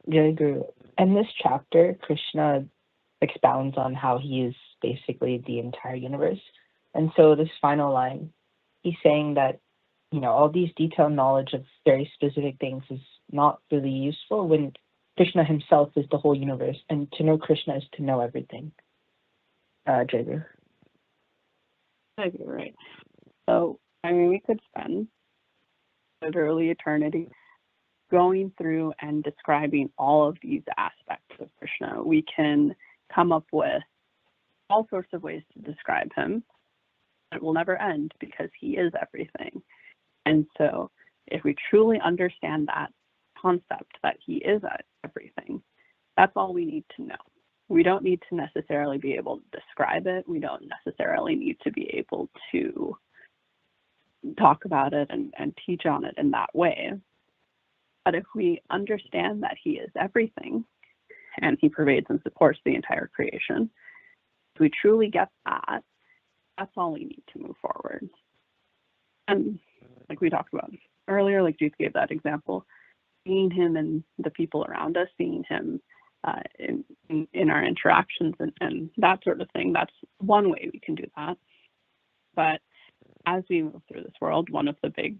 Jayaguru, in this chapter, Krishna expounds on how he is basically the entire universe. And so this final line, he's saying that, all these detailed knowledge of very specific things is not really useful when Krishna himself is the whole universe, and to know Krishna is to know everything. Jayaguru. You're right. So, we could spend literally eternity going through and describing all of these aspects of Krishna. We can come up with all sorts of ways to describe him. It will never end because he is everything. And so if we truly understand that concept that he is everything, that's all we need to know. We don't need to necessarily be able to describe it. We don't necessarily need to be able to talk about it and teach on it in that way. But if we understand that he is everything and he pervades and supports the entire creation, if we truly get that, that's all we need to move forward. And like we talked about earlier, like Jeet gave that example, seeing him and the people around us, seeing him in our interactions and that sort of thing, that's one way we can do that. But as we move through this world, one of the big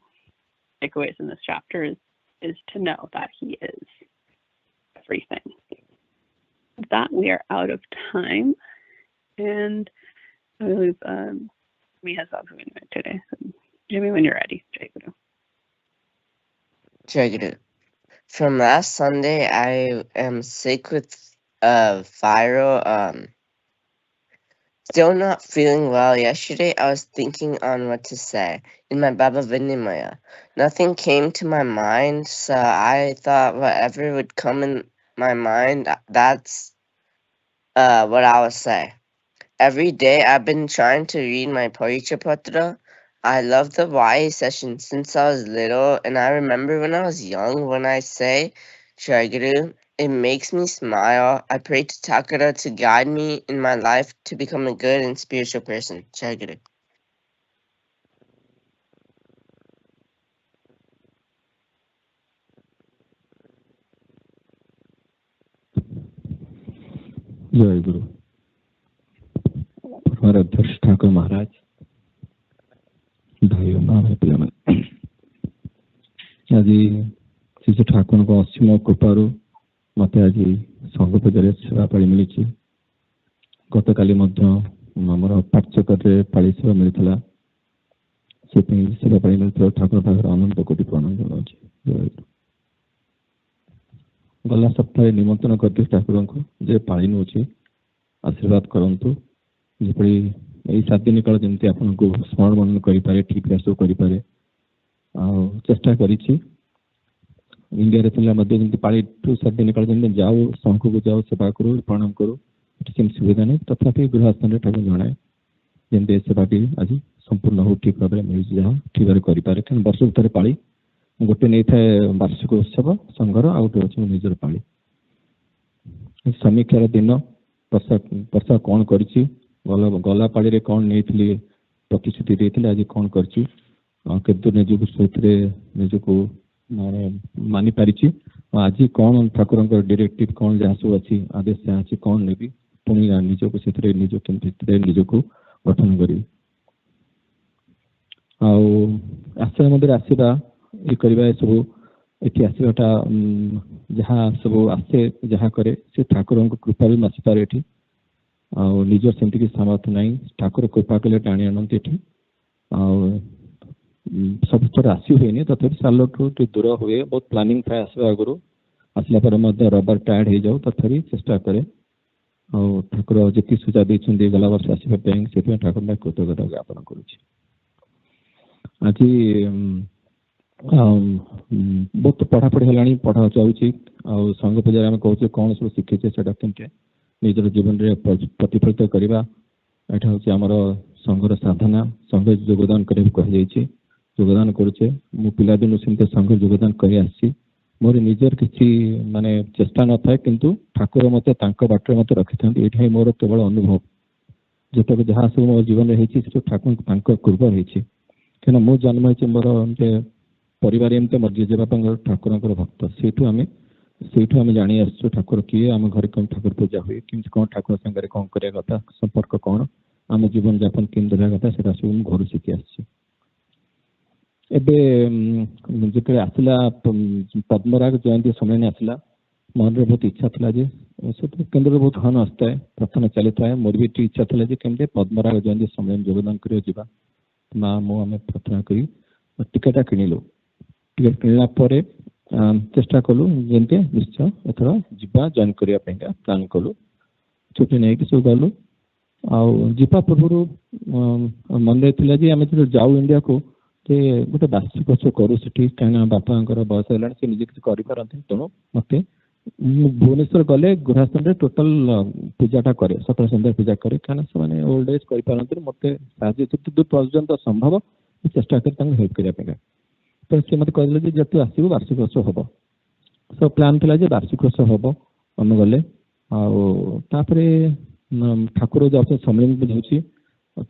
takeaways in this chapter is to know that he is everything. With that, we are out of time, and I believe we have something today. So, Jimmy, when you're ready, Jayaguru. Jayaguru. From last Sunday, I am sick with viral Still not feeling well yesterday, I was thinking on what to say in my Baba Vinimaya. Nothing came to my mind, so I thought whatever would come in my mind, that's what I would say. Every day I've been trying to read my Paricha Patra. I love the YA session since I was little, and I remember when I was young, when I say Jayaguru, it makes me smile. I pray to Thakura to guide me in my life to become a good and spiritual person. Jayaguru. Jayaguru. Adhibasa Thakur Maharaj. भाइयों बहनों पिलाମାନେ ଆଜି ଶ୍ରୀ ଠାକୁରଙ୍କ ଅସୀମ କୃପାରୁ ମୋତେ ଆଜି ସଂଘ ପୂଜାରେ ସେବା ପାଳି ମିଳିଛି। ଗତକାଲି ମଧ୍ୟ ଆମର ପାଠଚକରେ ପାଳି ସେବା ମିଳିଥିଲା। ସେଥିପାଇଁ ସେବା ପାଳି ମିଳିଥିବା ଠାକୁର ପାଖରେ ଅନନ୍ତ କୋଟି ପ୍ରଣାମ ଜଣାଉଛି। ଗଲା ସପ୍ତାହରେ ନିମନ୍ତ୍ରଣ କରିଥିଲି ଠାକୁରଙ୍କୁ ଯେ ପାଳି ନେଉଛି ଆଶୀର୍ବାଦ କରନ୍ତୁ, ଯେପରି ଏଇ 7 ଦିନ କାଳ ଯେମିତି ଆପଣଙ୍କୁ ସ୍ମରଣ ମନନ କରିପାରେ, ଠିକରେ ସବୁ କରିପାରେ। ଆଉ ଚେଷ୍ଟା କରିଛି ଇଣ୍ଡିଆରେ ଥିଲା ମଧ୍ୟ ଯେମିତି ପାଳିଠୁ 7 ଦିନ କାଳ ଯେମିତି ଯାଉ ଶଙ୍ଖକୁ ଯାଉ ସେବା କରୁ ପ୍ରଣାମ କରୁ, ଏଠି ସେମିତି ସୁବିଧା ନାହିଁ। ତଥାପି ଗୃହସ୍ଥାନରେ ଠାକୁର ଜଣାଏ ଯେମିତି ଏ ସେବାଟି ଆଜି ସମ୍ପୂର୍ଣ୍ଣ ହଉ, ଠିକ ଭାବରେ ମିଳିଛି, ଯାହା ଠିକ ଭାବରେ କରିପାରେ। କାରଣ ବର୍ଷକୁ ଥରେ ପାଳି ଗୋଟେ ନେଇଥାଏ ବାର୍ଷିକ ଉତ୍ସବ ସଂଘର, ଆଉ ଗୋଟେ ଅଛି ନିଜର ପାଳି। ସମୀକ୍ଷାର ଦିନ ବର୍ଷ କ'ଣ କରିଛି, ଗଲା ପାଳିରେ କ'ଣ ନେଇଥିଲି, ପ୍ରତିଶ୍ରୁତି ଦେଇଥିଲି, ଆଜି କ'ଣ କରିଛି, କେତେ ନିଜକୁ ସେଥିରେ ନିଜକୁ ମାନେ ମାନି ପାରିଛି, ଆଜି କ'ଣ ଠାକୁରଙ୍କର ଡିରେକ୍ଟିଭ କ'ଣ ଯାହା ସବୁ ଅଛି, ଆଦେଶ ଯାହା ଅଛି କ'ଣ ନେବି, ପୁଣି ନିଜକୁ ସେଥିରେ ନିଜକୁ ଗଠନ କରିବି। ଆଉ ଆଶ୍ରୟ ମନ୍ଦିର ଆସିବା, ଇଏ କରିବା, ଏସବୁ ଏଠି ଆସିବାଟା ଯାହା ସବୁ ଆସେ ଯାହା କରେ ସେ ଠାକୁରଙ୍କ କୃପାରୁ ଆସିପାରେ ଏଠି। ଆଉ ନିଜର ସେମିତି କିଛି ସାମର୍ଥ୍ୟ ନାହିଁ, ଠାକୁର କୃପା କଲେ ଟାଣି ଆଣନ୍ତି ଏଠି। ଆଉ ସବୁ ଥର ଆସି ହୁଏନି, ତଥାପି ସାଲଠୁ ଟିକେ ଦୂର ହୁଏ, ବହୁତ ପ୍ଲାନିଂ ଥାଏ ଆସିବା ଆଗରୁ। ଆସିଲା ପରେ ମଧ୍ୟ ରବିବାର ଟାୟାର୍ଡ ହେଇଯାଉ, ତଥାପି ଚେଷ୍ଟା କରେ। ଆଉ ଠାକୁର ଯେତିକି ସୁବିଧା ଦେଇଛନ୍ତି ଗଲା ବର୍ଷ ଆସିବା ପାଇଁ, ସେଥିପାଇଁ ଠାକୁର ପାଇଁ କୃତଜ୍ଞତା ଜ୍ଞାପନ କରୁଛି। ଆଜି ବହୁତ ପଢ଼ାପଢ଼ି ହେଲାଣି, ପଢ଼ା ଯାଉଛି। ଆଉ ସଂଘ ପୂଜାରେ ଆମେ କହୁଛେ କ'ଣ ସବୁ ଶିଖିଛେ ସେଟା କେମିତି ନିଜର ଜୀବନରେ ପ୍ରତିଫଳିତ କରିବା, ଏଇଟା ହେଉଛି ଆମର ସଂଘର ସାଧନା। ସଂଘ ଯୋଗଦାନ କରିବାକୁ କୁହାଯାଇଛି, ଯୋଗଦାନ କରୁଛେ। ମୁଁ ପିଲାଦିନୁ ସେମିତି ସଂଘରେ ଯୋଗଦାନ କରି ଆସିଛି। ମୋର ନିଜର କିଛି ମାନେ ଚେଷ୍ଟା ନଥାଏ, କିନ୍ତୁ ଠାକୁର ମୋତେ ତାଙ୍କ ବାଟରେ ମୋତେ ରଖିଥାନ୍ତି। ଏଇଟା ହିଁ ମୋର କେବଳ ଅନୁଭବ। ଯେତେବେଳେ ଯାହା ସବୁ ମୋ ଜୀବନରେ ହେଇଛି ସେସବୁ ଠାକୁର ତାଙ୍କ କୃପା ହେଇଛି। କାହିଁକିନା ମୁଁ ଜନ୍ମ ହେଇଛି, ମୋର ଏମିତି ପରିବାର ଏମିତି, ମୋର ଜେଜେବାପାଙ୍କର ଠାକୁରଙ୍କର ଭକ୍ତ। ସେଇଠୁ ଆମେ ଜାଣି ଆସିଛୁ ଠାକୁର କିଏ, ଆମ ଘରେ କେମିତି ଠାକୁର ପୂଜା ହୁଏ, କେମିତି କ'ଣ ଠାକୁର ସାଙ୍ଗରେ କ'ଣ କରିବା କଥା, ସମ୍ପର୍କ କ'ଣ, ଆମ ଜୀବନ ଯାପନ କେମିତି ରହିବା କଥା, ସେଟା ସବୁ ମୁଁ ଘରୁ ଶିଖି ଆସିଛି। ଏବେ ଯେତେବେଳେ ଆସିଲା ପଦ୍ମରାଗ ଜୟନ୍ତୀ ସମୟ ଆସିଲା, ମନରେ ବହୁତ ଇଚ୍ଛା ଥିଲା ଯେ କେନ୍ଦ୍ରରେ ବହୁତ ହନ ଆସିଥାଏ, ପ୍ରାର୍ଥନା ଚାଲିଥାଏ। ମୋର ବି ଟିକେ ଇଚ୍ଛା ଥିଲା ଯେ କେମିତି ପଦ୍ମରାଗ ଜୟନ୍ତୀ ସମୟ ଯୋଗଦାନ କରିବାକୁ ଯିବା। ମା ମୁଁ ଆମେ ପ୍ରାର୍ଥନା କରି ଟିକେଟଟା କିଣିଲୁ। ଟିକେଟ କିଣିଲା ପରେ ଚେଷ୍ଟା କଲୁ ଯେମିତି ନିଶ୍ଚୟ ଏଥର ଯିବା ଜଏନ୍ କରିବା ପାଇଁକା ପ୍ଲାନ୍ କଲୁ। ଛୁଟି ନେଇକି ସବୁ ଗଲୁ। ଆଉ ଯିବା ପୂର୍ବରୁ ମନରେ ଥିଲା ଯେ ଆମେ ଯେତେବେଳେ ଯାଉ ଇଣ୍ଡିଆକୁ, ଯେ ଗୋଟେ ବାର୍ଷିକ କରୁ ସେଠି, କାହିଁକିନା ବାପାଙ୍କର ବୟସ ହେଲାଣି, ସେ ନିଜେ କିଛି କରିପାରନ୍ତି। ତେଣୁ ମୋତେ ମୁଁ ଭୁବନେଶ୍ୱର ଗଲେ ଗୃହସ୍ଥାନରେ ଟୋଟାଲ ପୂଜାଟା କରେ, ସକାଳ ସନ୍ଧ୍ୟା ପୂଜା କରେ, କାହିଁକିନା ସେମାନେ ଓଲ୍ଡ ଏଜ୍ କରିପାରନ୍ତି। ମୋତେ ସାହାଯ୍ୟ ଯେତେ ପର୍ଯ୍ୟନ୍ତ ସମ୍ଭବ ଚେଷ୍ଟା କରି ତାଙ୍କୁ ହେଲ୍ପ କରିବା ପାଇଁକା। ତ ସେ ମୋତେ କହିଲେ ଯେ ଯେହେତୁ ଆସିବୁ ବାର୍ଷିକ ଉତ୍ସବ ହେବ। ସବୁ ପ୍ଲାନ୍ ଥିଲା ଯେ ବାର୍ଷିକ ଉତ୍ସବ ହେବ, ଆମେ ଗଲେ। ଆଉ ତାପରେ ଠାକୁର ଯାଉଛନ୍ତି ସମ୍ମିଳନୀ ବୁଝାଉଛି।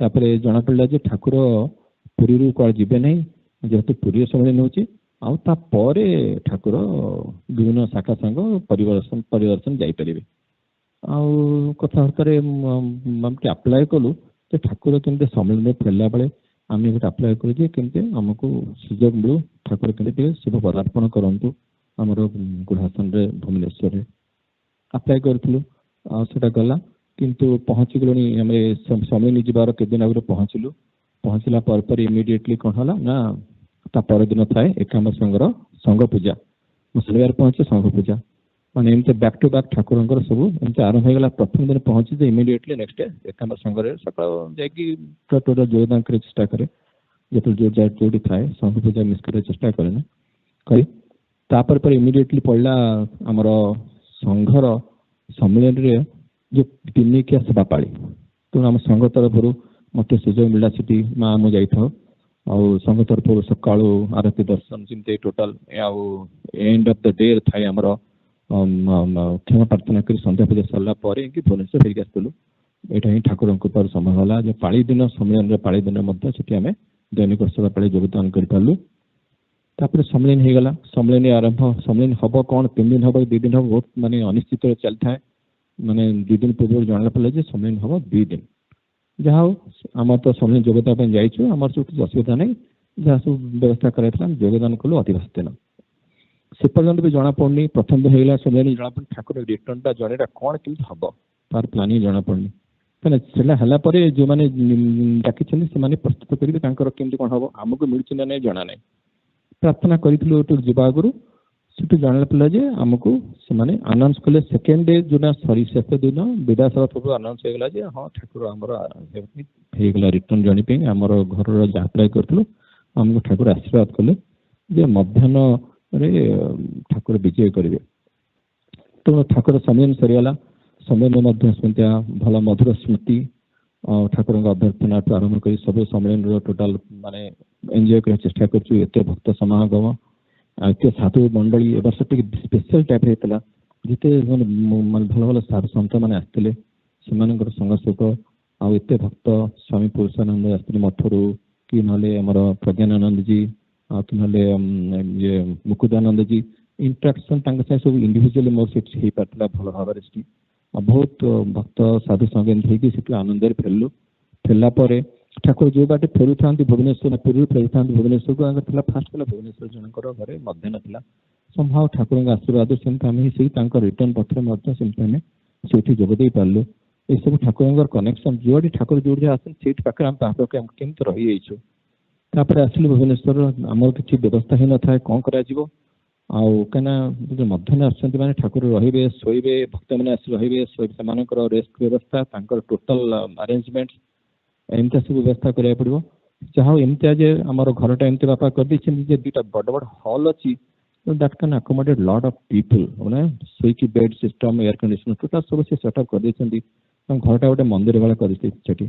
ତାପରେ ଜଣାପଡ଼ିଲା ଯେ ଠାକୁର ପୁରୀରୁ କୁଆଡ଼େ ଯିବେ ନାହିଁ, ଯେହେତୁ ପୁରୀର ସମ୍ମିଳନୀ ହେଉଛି। ଆଉ ତାପରେ ଠାକୁର ବିଭିନ୍ନ ଶାଖା ସାଙ୍ଗ ପରିଦର୍ଶନ ଯାଇପାରିବେ। ଆଉ କଥାବାର୍ତ୍ତାରେ ଆମେ ଆପ୍ଲାଏ କଲୁ ଯେ ଠାକୁର କେମିତି ସମ୍ମିଳନୀରେ ଫେରିଲା ବେଳେ ଆମେ ଗୋଟେ ଆପ୍ଲାଏ କରୁ ଯେ କେମିତି ଆମକୁ ସୁଯୋଗ ମିଳୁ, ଠାକୁର କେମିତି ଟିକେ ଶୁଭ ପଦାର୍ପଣ କରନ୍ତୁ ଆମର ଗୃହାସନରେ ଭୁବନେଶ୍ୱରରେ। ଆପ୍ଲାଏ କରିଥିଲୁ, ଆଉ ସେଟା ଗଲା। କିନ୍ତୁ ପହଞ୍ଚିଗଲୁଣି, ଆମେ ସମ୍ମିଳନୀ ଯିବାର କେତେଦିନ ଆଗରୁ ପହଞ୍ଚିଲୁ। ପହଞ୍ଚିଲା ପରେ ଇମିଡିଏଟଲି କ'ଣ ହେଲା ନା, ତା ପରଦିନ ଥାଏ ଏକାମ୍ର ସଂଘର ସଂଘ ପୂଜା। ମୁଁ ଶନିବାର ପହଞ୍ଚେ ସଂଘ ପୂଜା। माने एमते बैक टू बैक ठाकुरंकर सब एमते आरंभ होगला प्रथम दिन पहुंची जे इमीडिएटली नेक्स्ट डे एकांत संगरे सकाळ जाकी टोटल योगदान करे चेष्टा करे जेतु जो जाय जोडी थाए संघ पूजा मिस करे चेष्टा करे ना करी तापर पर इमीडिएटली पड़ला हमर संघर सम्मेलन रे जो दिनिकिया सभा पाली तो हम संघ तरफ मत सुजोग मिला सिटी माँ मु जाइथो और संघ तरफ सकाळू आरती दर्शन जिमते total end of the day थाए हमर क्षमा प्रार्थना कर संध्या पूजा सरला कि भुवनेश्वर फेरिक आसलु यहाँ ही ठाकुर कृपार समय होला जो पाली दिन सम्मेलन पाली दिन आम दैनिक सेवा पाली योगदान करूँ तापर सम्मेलन हो गला सम्मेलन आरंभ सम्मेलन हम कौन 3 दिन हम 2 दिन हम बहुत माने अनिश्चित चली था माने 2 दिन पूर्व जाना पड़े सम्मेलन हम 2 दिन जहाँ आम तो सम्मेलन योगदान जाइए आम सब असुविधा नहीं जहाँ सब व्यवस्था कराइला योगदान कलु अधिवास दिन से पर्यंत भी जना पड़नी प्रथम दिन होगा सम्मेलन जना पड़ी ठाकुर रिटर्नटा जन कौन केमती हम तार प्लानिंग जना पड़नी कहना जो मैंने डाकी से प्रस्तुत करके कौन हम आमको मिलूँ ना नहीं जना नहीं प्रार्थना करूँ जीवा आगु से जाना पड़ा जे आमको से आनाउंस कले सेकेंड डे जो सरी शेष दिन विदा सभा पूर्व आनाउंस होगा जे हाँ ठाकुर आमर होगा रिटर्न जाने आमर घर जहाँ प्राय करूँ आमको ठाकुर आशीर्वाद कले जे मध्याह्न ठाकुर विजय करेंगे तो ठाकुर सम्मेलन सरीगला सम्मेलन स्मृतिया भल मधुर स्मृति ठाकुर अभ्यर्थना आरंभ कर सब सम्मेलन टोटाल माने एंजॉय कर चेष्टा करते भक्त समागम एत साधु मंडली ए वर्ष स्पेशल टाइप होता जिते भल भल साधु सत मैंने आसते संघ सुख आते भक्त स्वामी पुरुषानंद आसते मठरू कि ना प्रज्ञानंद जी ना मुकुदानंद जी इंटराक्शन सब इंडिविजुअली मोर से हो पार्ला भल भाव बहुत भक्त साधु संगे से आनंद फेरलु फेरला ठाकुर जो बाटे फेरू था भुवनेश्वर पूर्व फेरी था भुवनेश्वर को फास्ट कला भुवनेश्वर जनकर घरे मध्याह्न था संभाव ठाकुर आशीर्वाद से रिटर्न पत्र से जोगदे पार्लु ये सब ठाकुर कनेक्शन जो ठाकुर जो आसे पाखे केमती रही तापर आसिलु भुवनेश्वर आमर किसी व्यवस्था ही न था कौन करा कहीं मध्याह्न आसने ठाकुर रे शोबे भक्त मैंने आस रे रेस्ट व्यवस्था टोटाल अरेंजमेंट एमती सब व्यवस्था करा पड़ो जहाँ एमती जे आम घरटा एमती बापा कर दुटा बड़ बड़ हॉल अच्छी that can accommodate lot of people मैंने switch bed system air conditioner total सब से सेटअप कर घरटा गोटे मंदिर भाई कर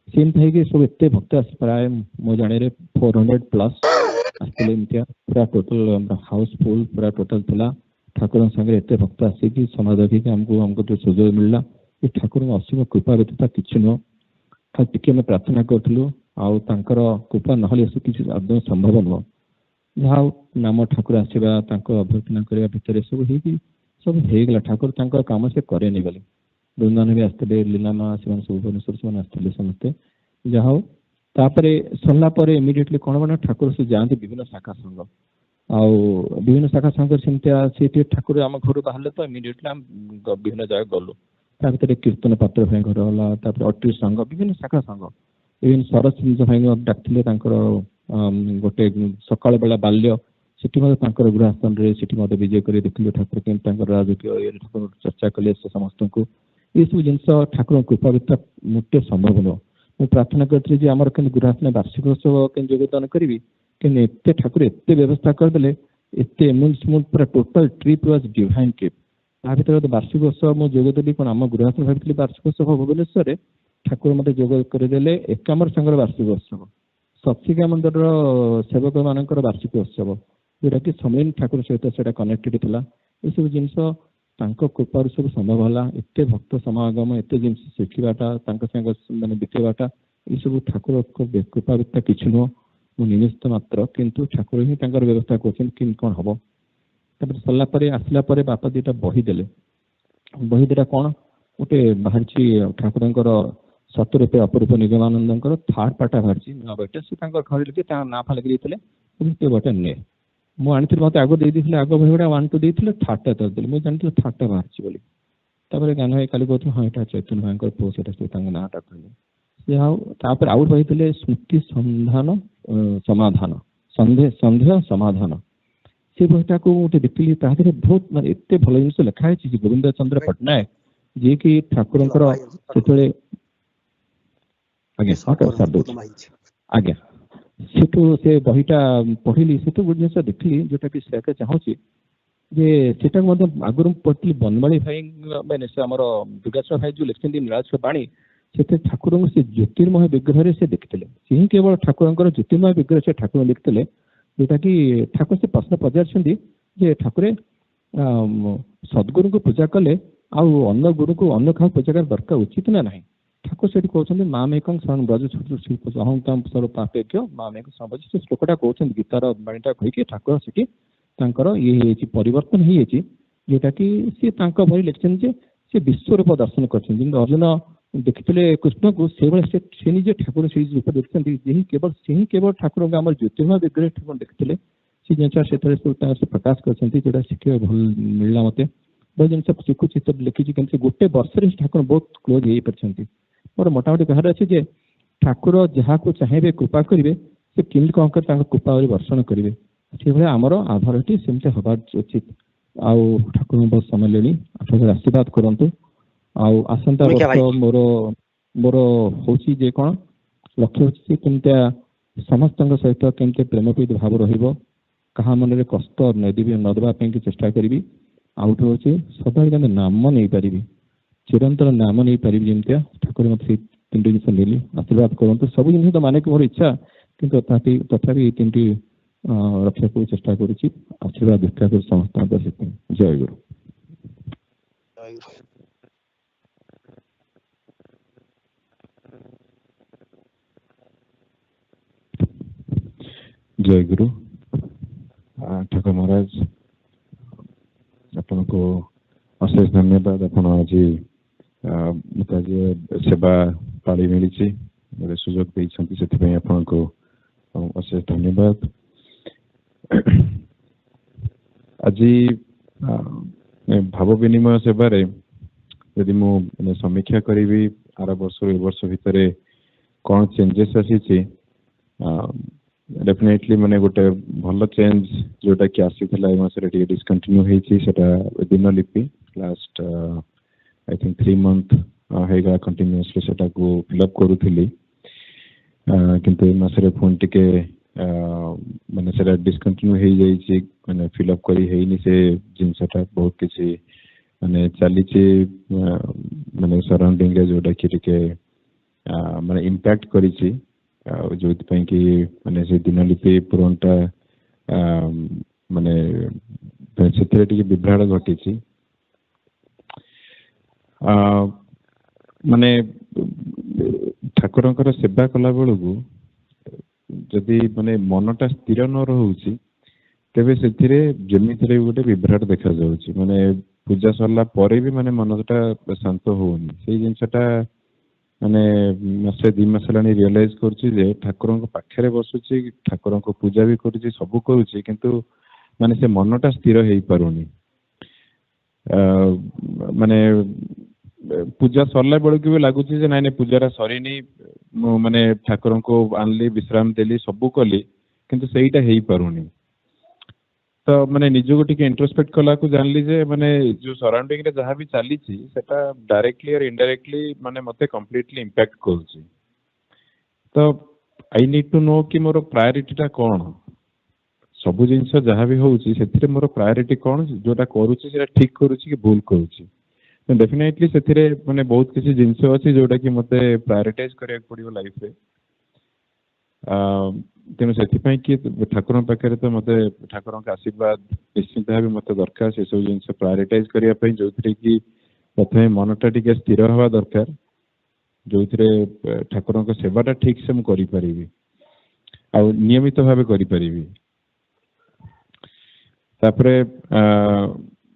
सेमती सब एत भक्त आस प्राय मो जाने 400+ आसते पूरा टोटल हाउसफुल पूरा टोटल थिला ठाकुर संगे एत भक्त आसिक समाज देखिए आमको जो सुजोग मिलला ये ठाकुर असीम कृपा व्यतीत किसी नुह खाली टिके प्रार्थना करूँ आर कृपा ना किसी आदौ संभव नुह जहाँ नाम ठाकुर आसवा अभ्यर्थना करने भितर सब होगला ठाकुर काम से करे नहीं गले वृंदावन भी आसते लीलामा से सब भुवनेश्वर से आसते समस्ते जहाँ तापर सरला इमिडिएटली कौन बना ठाकुर से जाते विभिन्न शाखा संघ विभिन्न शाखा संघ से ठाकुर आम घर बाहर तो इमिडिएटली आम विभिन्न जगह गलु भर कीर्तन पात्र भाई घर है अट्री संघ विभिन्न शाखा संघ इवन सरस भाई डाकते गोटे सकाल बेला बाल्य से गृहास्थान से विजय कर देखिए ठाकुर केम राजकीय ठाकुर चर्चा कले से समस्त को ये सब जिन ठाकुर कृपा व्यतीत मोटे संभव नुह मुझे प्रार्थना करी आमर के गृहास्थान वार्षिक उत्सव के योगदान करी कि ठाकुर एत व्यवस्था करदे एत स्मूथ पूरा total trip was divine trip ता भर वार्षिक उत्सव मुझे जोगदेली कौन आम गृहास्थान भाई वार्षिक उत्सव भुवनेश्वर ठाकुर मत जोग करदे एकाम्र संघर वार्षिक उत्सव सत्सिका मंदिर सेवक मान वार्षिक उत्सव जोटा कि सम्मेलन ठाकुर सहित से कनेक्टेड था ये सब जिन कृपार सब संभव है एत भक्त समागम एत जिन शिखाटा मैंने बितेवाटा ये सब ठाकुर कृपा व्यतीत किसी नुह मु निमित्त मात्र किंतु ठाकुर ही व्यवस्था कर कौन हम तब सरला आसला बापा दुटा बही देले बही दुटा कौन गोटे बाहर ठाकुर सतरूपे अपरूप निगमानंद थर्ड पार्टा बाहर नुआ बटे से घर लिखे ना फा लगे बटे नुए मुझे मत आग दे आग बही गुड़ा 1 2 देते थर्डटा देते मुझे जानी थर्डटा बाहर गान भाई काली कहते हाँ यहाँ चैतन्य भाई पुओ से नाटा कहले आउट बही स्मृति संधान समाधान संध्या समाधान से बहीटाକୁ ଗୋଟେ ଦେଖିଲି ତା ଦେହରେ ବହୁତ ମାନେ ଏତେ ଭଲ ଜିନିଷ ଲେଖା ହେଇଛି ଯେ ଗୋବିନ୍ଦ ଚନ୍ଦ୍ର ପଟ୍ଟନାୟକ ଯିଏ କି ଠାକୁରଙ୍କର ସେତେବେଳେ ଆଜ୍ଞା ଆଜ୍ଞା ସେଠୁ ସେ ବହିଟା ପଢିଲି ସେଠୁ ଗୋଟେ ଜିନିଷ ଦେଖିଲି ଯୋଉଟା କି ସେୟାର ଚାହୁଁଛି ଯେ ସେଟା ମଧ୍ୟ ଆଗରୁ ପଢିଥିଲି ବନମାଳୀ ଭାଇ ମାନେ ସେ ଆମର ଦୁର୍ଗାଚରଣ ଭାଇ ଯୋଉ ଲେଖିଛନ୍ତି ନୀଳାଚଳ ବାଣୀ ସେଥିରେ ଠାକୁରଙ୍କୁ ସେ ଜ୍ୟୋତିର୍ମୟ ବିଗ୍ରହରେ ସେ ଦେଖିଥିଲେ ସେ ହିଁ କେବଳ ଠାକୁରଙ୍କର ଜ୍ୟୋତିର୍ମୟ ବିଗ୍ରହ ସେ ଠାକୁର ଦେଖିଥିଲେ जोटा कि ठाकुर से प्रश्न पचार ठाकुर सद्गुरु को पूजा कले अन्न गुरु को अन्न खा पूजा कर दरकार उचित ना ना ठाकुर से कहते मामेक ब्रज अहंतम सर्व पापेज्ञ मामेक से श्लोकटा कहते गीतार बाणीटा कहीकि ठाकुर से ये परिवर्तन हो जोटा कि सी भरी लिखिं से विश्वरूप दर्शन कर अर्जुन देखिए कृष्ण को से निजे ठाकुर से रूप देखते केवल ठाकुर आम ज्योतिर्मय विग्रह ठाकुर देखते से जिन से प्रकाश कर शिखा भल मिलला मत बहुत जिन शिखुची लिखी गोटे वर्ष ठाकुर बहुत क्लोज हो पार्टी मोर मोटामोटी कहार अच्छे ठाकुर जहाँ को चाहिए कृपा करेंगे से केमी कौन कर कृपा वर्षण करेंगे से भाई आमर आधारटी सेमती हवा उचित आउ ठाकुर बहुत समय ले आशीर्वाद करतु आसंता वर्ष मोर मोर हूँ जे कौन लक्ष्य हूँ केमतिया समस्त सहित केमती प्रेमपीत भाव रहा मन में कष्ट नदेवाई चेष्टा करी आउट हूँ सदा नाम नहीं पारि चिरंतर नाम नहीं पारि जमती ठाकुर मत तीन जिन मिली आशीर्वाद करूँ सब जिन तो माने मोर इच्छा कि तथापि तीन रक्षा को चेष्टा करुच्ची आशीर्वाद भिक्षा कर समस्त जय गुरु जय गुरु ठाकुर महाराज आपन को अशेष धन्यवाद आपन आज सेवा पाली मिली सुजोग देते आपन को अशेष धन्यवाद आज भाव विनिमय सेवार यदि मु समीक्षा करी आर वर्ष ए वर्ष भितर कौन चेंजेस आसी डेफिनेटली माने गोटे भल चेंज जोटा कि आसी मसरे डिस्कंटिन्यू होता Dinalipi last I think 3 month होगा कंटिन्यूअसली सेटा को फिलअप करूली किंतु मसरे फोन टिके माने सेटा डिस्कंटिन्यू हो जाइए माने फिलअप करी हेनी से जिनसटा बहुत किसी माने चली माने सराउंडिंग जोटा कि टिके माने इम्पैक्ट करी जो कि माने से दिनलिपि पूरणटा माने से विभ्राट घटी माने ठाकुर सेवा कला बेलू जदि माने मनटा स्थिर न रोचे तेबे से जमीती गोटे विभ्राट देखा जाउछि माने पूजा सरला परे भी माने मनटा शांत होनी से जिनसटा माने मसे 2 मास लानी रियलाइज कर ठाकुर पाखे बसुची ठाकुर पूजा भी करुच्ची सब करुच्ची किंतु माने से मनटा स्थिर हो पारुनी माने पूजा सरला बेलू भी लगुच ना पूजा सरीनी माने ठाकुर को आनली विश्राम देली सब कली किंतु सेटा हो पारुनी तो माने निजको टिके इंट्रोस्पेक्ट कला को जानली जे माने जो सराउंडिंग रे जहाँ भी चली सेटा डायरेक्टली और इनडायरेक्टली माने मते कंप्लीटली इंपैक्ट करूची तो आई नीड टू नो कि मोर प्रायोरिटीटा कौन सब जिनस जहाँ भी होउची सेथिरे मोर प्रायोरिटी कौन जोटा करूची सेटा ठीक करूची कि भूल करूची तो डेफिनेटली सेथिरे माने बहुत किसी जिनस अछि जोटा कि मते प्रायोरिटाइज करिया पड़ियो लाइफ रे तेणु से कि ठाकुर पाखे तो मत ठाकुर आशीर्वाद निश्चित भाव मत दरकार से सब जिन प्रायोरिटाइज करने जो कि प्रथम मनटा टी स्थिर हवा दरकार जो ठाकुर सेवाटा ठीक से मुझे नियमित भाव करी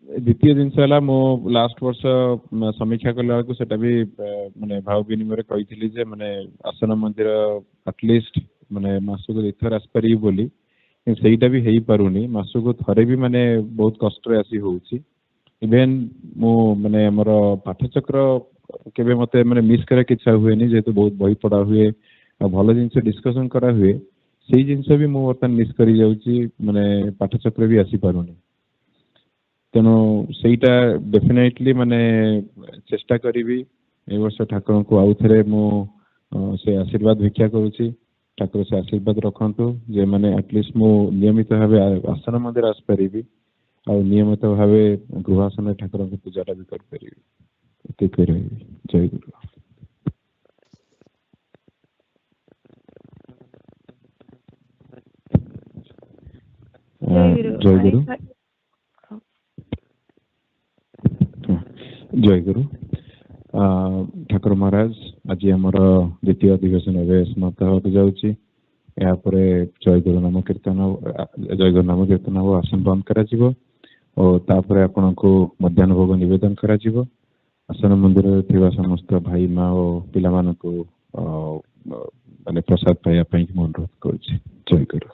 द्वितीय जिनस मो लास्ट वर्ष समीक्षा कला भी माने भाव विनिमय कही माने आसन मंदिर एटलिस्ट माने मासक 2 थर आसपारि बोली सेटा भी हो पारुनी मासक थरे भी माने बहुत कष्ट आसी होउची इवेन मो माने हमर पाठचक्र केबे मते माने मिस करे किछा हुए नहीं जेतु बहुत बही पढ़ा हुए भल जिनस डिस्कशन करा हुए ସେଇ ଜିନିଷ ବି ମୁଁ ବର୍ତ୍ତମାନ ମିସ୍ କରି ଯାଉଛି, ମାନେ ପାଠଚକ୍ର ବି ଆସିପାରୁନି। ତେଣୁ ସେଇଟା ଡେଫିନେଟଲି ମାନେ ଚେଷ୍ଟା କରିବି ଏ ବର୍ଷ ଠାକୁରଙ୍କୁ ଆଉ ଥରେ ମୁଁ ସେ ଆଶୀର୍ବାଦ ଭିକ୍ଷା କରୁଛି। ଠାକୁର ସେ ଆଶୀର୍ବାଦ ରଖନ୍ତୁ ଯେ ମାନେ ଆଟଲିଷ୍ଟ ମୁଁ ନିୟମିତ ଭାବେ ଆସନ ମନ୍ଦିର ଆସିପାରିବି, ଆଉ ନିୟମିତ ଭାବେ ଗୃହାସନରେ ଠାକୁରଙ୍କ ପୂଜାଟା ବି କରିପାରିବି। ଏତିକି ରହିବି। ଜୟ ଗୁରୁ। ଜୟ ଗୁରୁ। ଜୟ ଗୁରୁ। ଠାକୁର ମହାରାଜ, ଆଜି ଆମର ଦ୍ୱିତୀୟ ଅଧିବେଶନ ଏବେ ସମାପ୍ତ ହେବାକୁ ଯାଉଛି। ଏହାପରେ ଜୟଗୁରୁ ନାମ କୀର୍ତ୍ତନ ଓ ଆସନ ବନ୍ଦ କରାଯିବ ଓ ତାପରେ ଆପଣଙ୍କୁ ମଧ୍ୟାହ୍ନ ଭୋଗ ନିବେଦନ କରାଯିବ। ଆସନ ମନ୍ଦିରରେ ଥିବା ସମସ୍ତ ଭାଇ ମା ଓ ପିଲାମାନଙ୍କୁ ମାନେ ପ୍ରସାଦ ପାଇବା ପାଇଁ ମୁଁ ଅନୁରୋଧ କରୁଛି। ଜୟ ଗୁରୁ।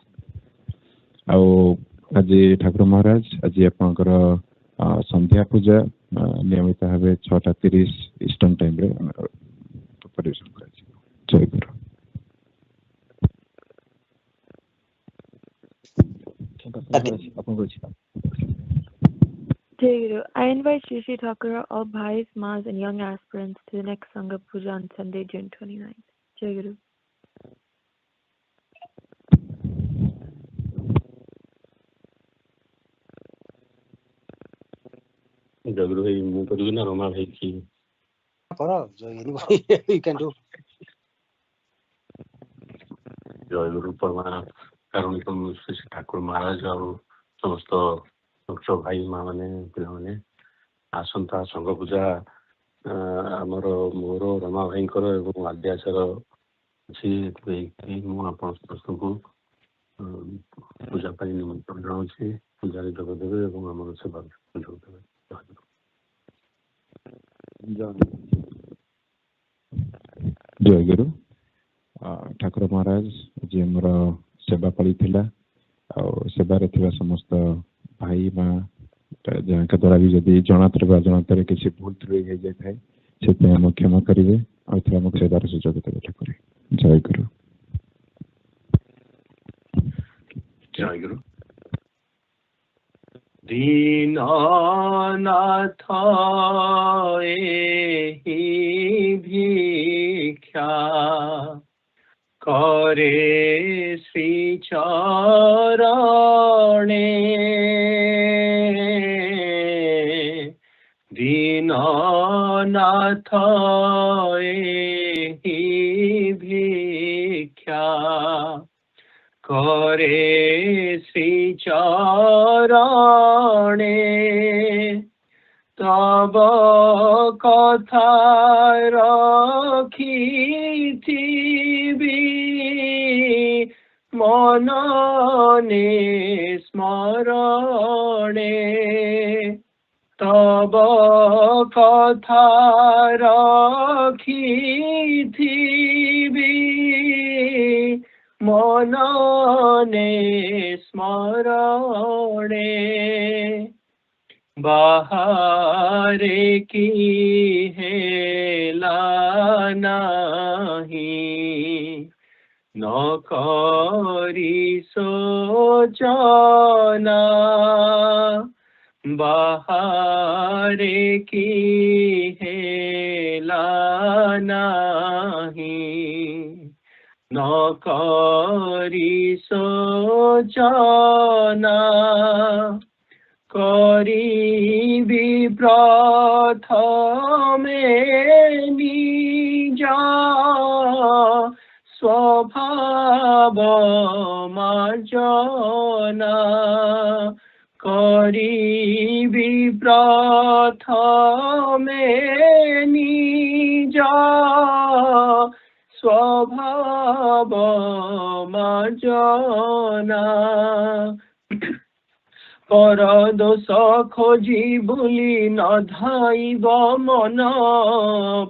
ଆଉ ଆଜି ଠାକୁର ମହାରାଜ, ଆଜି ଆପଣଙ୍କର ସନ୍ଧ୍ୟା ପୂଜା ନିୟମିତ ଭାବେ 6:30 ଇଷ୍ଟର୍ଣ୍ଣ ଟାଇମରେ ପରିବେଷଣ କରାଯିବ। ଜୟ ଗୁରୁ। Jayaguru, I invite Shree Shree Thakur, all bhais, mas, and young aspirants to the next Sangha Puja on Sunday, June 29th. Jayaguru. Jayaguru bhai, ମୁଁ କରିବି ନା ରମା ଭାଇ କି? You can do. ଜୟଗୁରୁ ପରମା କାରୁଣିକ ଶ୍ରୀ ଠାକୁର ମହାରାଜ ଆଉ ସମସ୍ତ ଭକ୍ତ ଭାଇ ମା ମାନେ ପିଲାମାନେ, ଆସନ୍ତା ସଂଘ ପୂଜା ଆମର ମୋର ରମା ଭାଇଙ୍କର ଏବଂ ଆଦ୍ୟାସାର ଅଛି। ମୁଁ ଆପଣ ସମସ୍ତଙ୍କୁ ପୂଜା ପାଇଁ ନିମନ୍ତ୍ରଣ ଜଣାଉଛି। ପୂଜାରେ ଯୋଗ ଦେବେ ଏବଂ ଆମର ସେବା ଯୋଗ ଦେବେ। ଜୟ ଗୁରୁ। ଠାକୁର ମହାରାଜ, ଆଜି ଆମର ସେବା ପାଳି ଥିଲା, ଆଉ ସେବାରେ ଥିବା ସମସ୍ତ ଭାଇ ମା ଯାହାଙ୍କ ଦ୍ୱାରା ବି ଯଦି ଜଣାତରେ ବା ଅଜଣାତରେ କିଛି ଭୁଲ ତ୍ରୁଟି ହେଇଯାଇଥାଏ ସେଥିପାଇଁ ଆମକୁ କ୍ଷମା କରିବେ, ଆଉ ଏଥିରେ ଆମକୁ ସେବାର ସୁଯୋଗ ଦେବେ ଠାକୁର। ଜୟ ଗୁରୁ। ଜୟ ଗୁରୁ। ଦୀନନାଥ ଏହି ଭିକ୍ଷା করে শ্রী চরণে, দীননাথ এহি ভিক্ষা করে শ্রী চরণে, তব কথা রাখিথিবি মননে স্মরণে, তব কথা রাখিথিবি মননে স্মরণে, বাহারে কি হেলা নাহি, ন করি সোচনা, বাহারে কি হেলা নাহি, ন করি সোচনা, করিবি প্রথমে নিজ স্বভাব মার্জনা, করিবি প্রথমে নিজ স্বভাব মার্জনা, পর দোষ খোঁজি ভুলি ন ধাইব মন,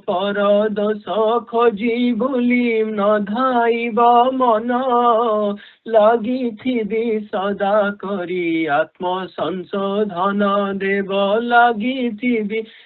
পর দোষ খোঁজি ভুলি ন ধাইব মন, লাগিথিবি সদা করি আত্ম সংশোধন দেব, লাগিথিবি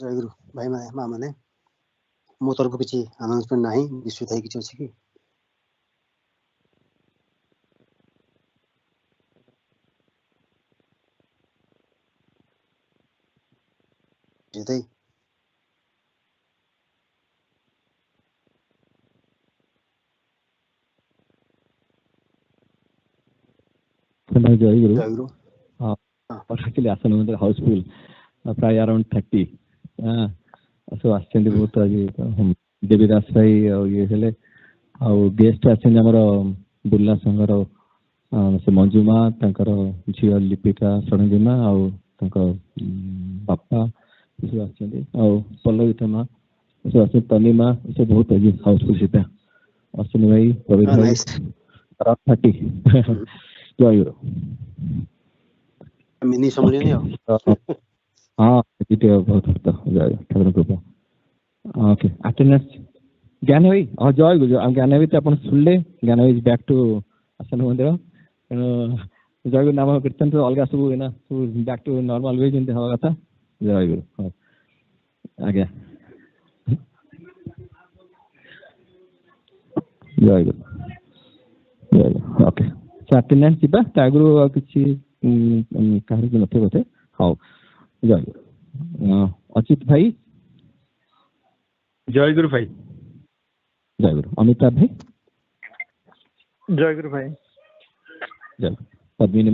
ଜୟଗୁରୁ ଭାଇ ମା ମାନେ ମୋ ତରଫରୁ କିଛି ଆନାଉନ୍ସମେଣ୍ଟ ନାହିଁ। ବିଶ୍ୱ ଥାଇ କିଛି ଅଛି କି? ଜୟ Jayaguru. Actually, Asana was hauseful, probably around 30. सब आसछन्ती बहुत आज देवीदास भाई ये हेले आ गेस्ट आछन हमर बुल्ला संघर से मंजुमा तांकर झियो लिपिका सणजिमा आ बापा सब आछन्ती आ पल्लवितमा सब आछन तनिमा से बहुत आज हाउसफुल सीता अश्विनी भाई प्रवीण भाई फाटी जय गुरु मिनी समझे नहीं हाँ बहुत जय ठाकुर कृपा ओके अटेंडेंस ज्ञान भाई हाँ जय गुरु ज्ञान भाई तो अपन सुनले ज्ञान भाई बैक टू आसन मंदिर जय गुरु नाम कीर्तन तो अलग सब है ना सब बैक टू नॉर्मल वे जंते हवा कथा जय गुरु आज्ञा जय गुरु जय गुरु ओके अटेंडेंस जीवा तागुरु किसी कहानी की नथे बोते हाँ जय गुरु अचित भाई जय गुरु भाई जय गुरु अमिताभ भाई जय गुरु भाई जय पद्मिनी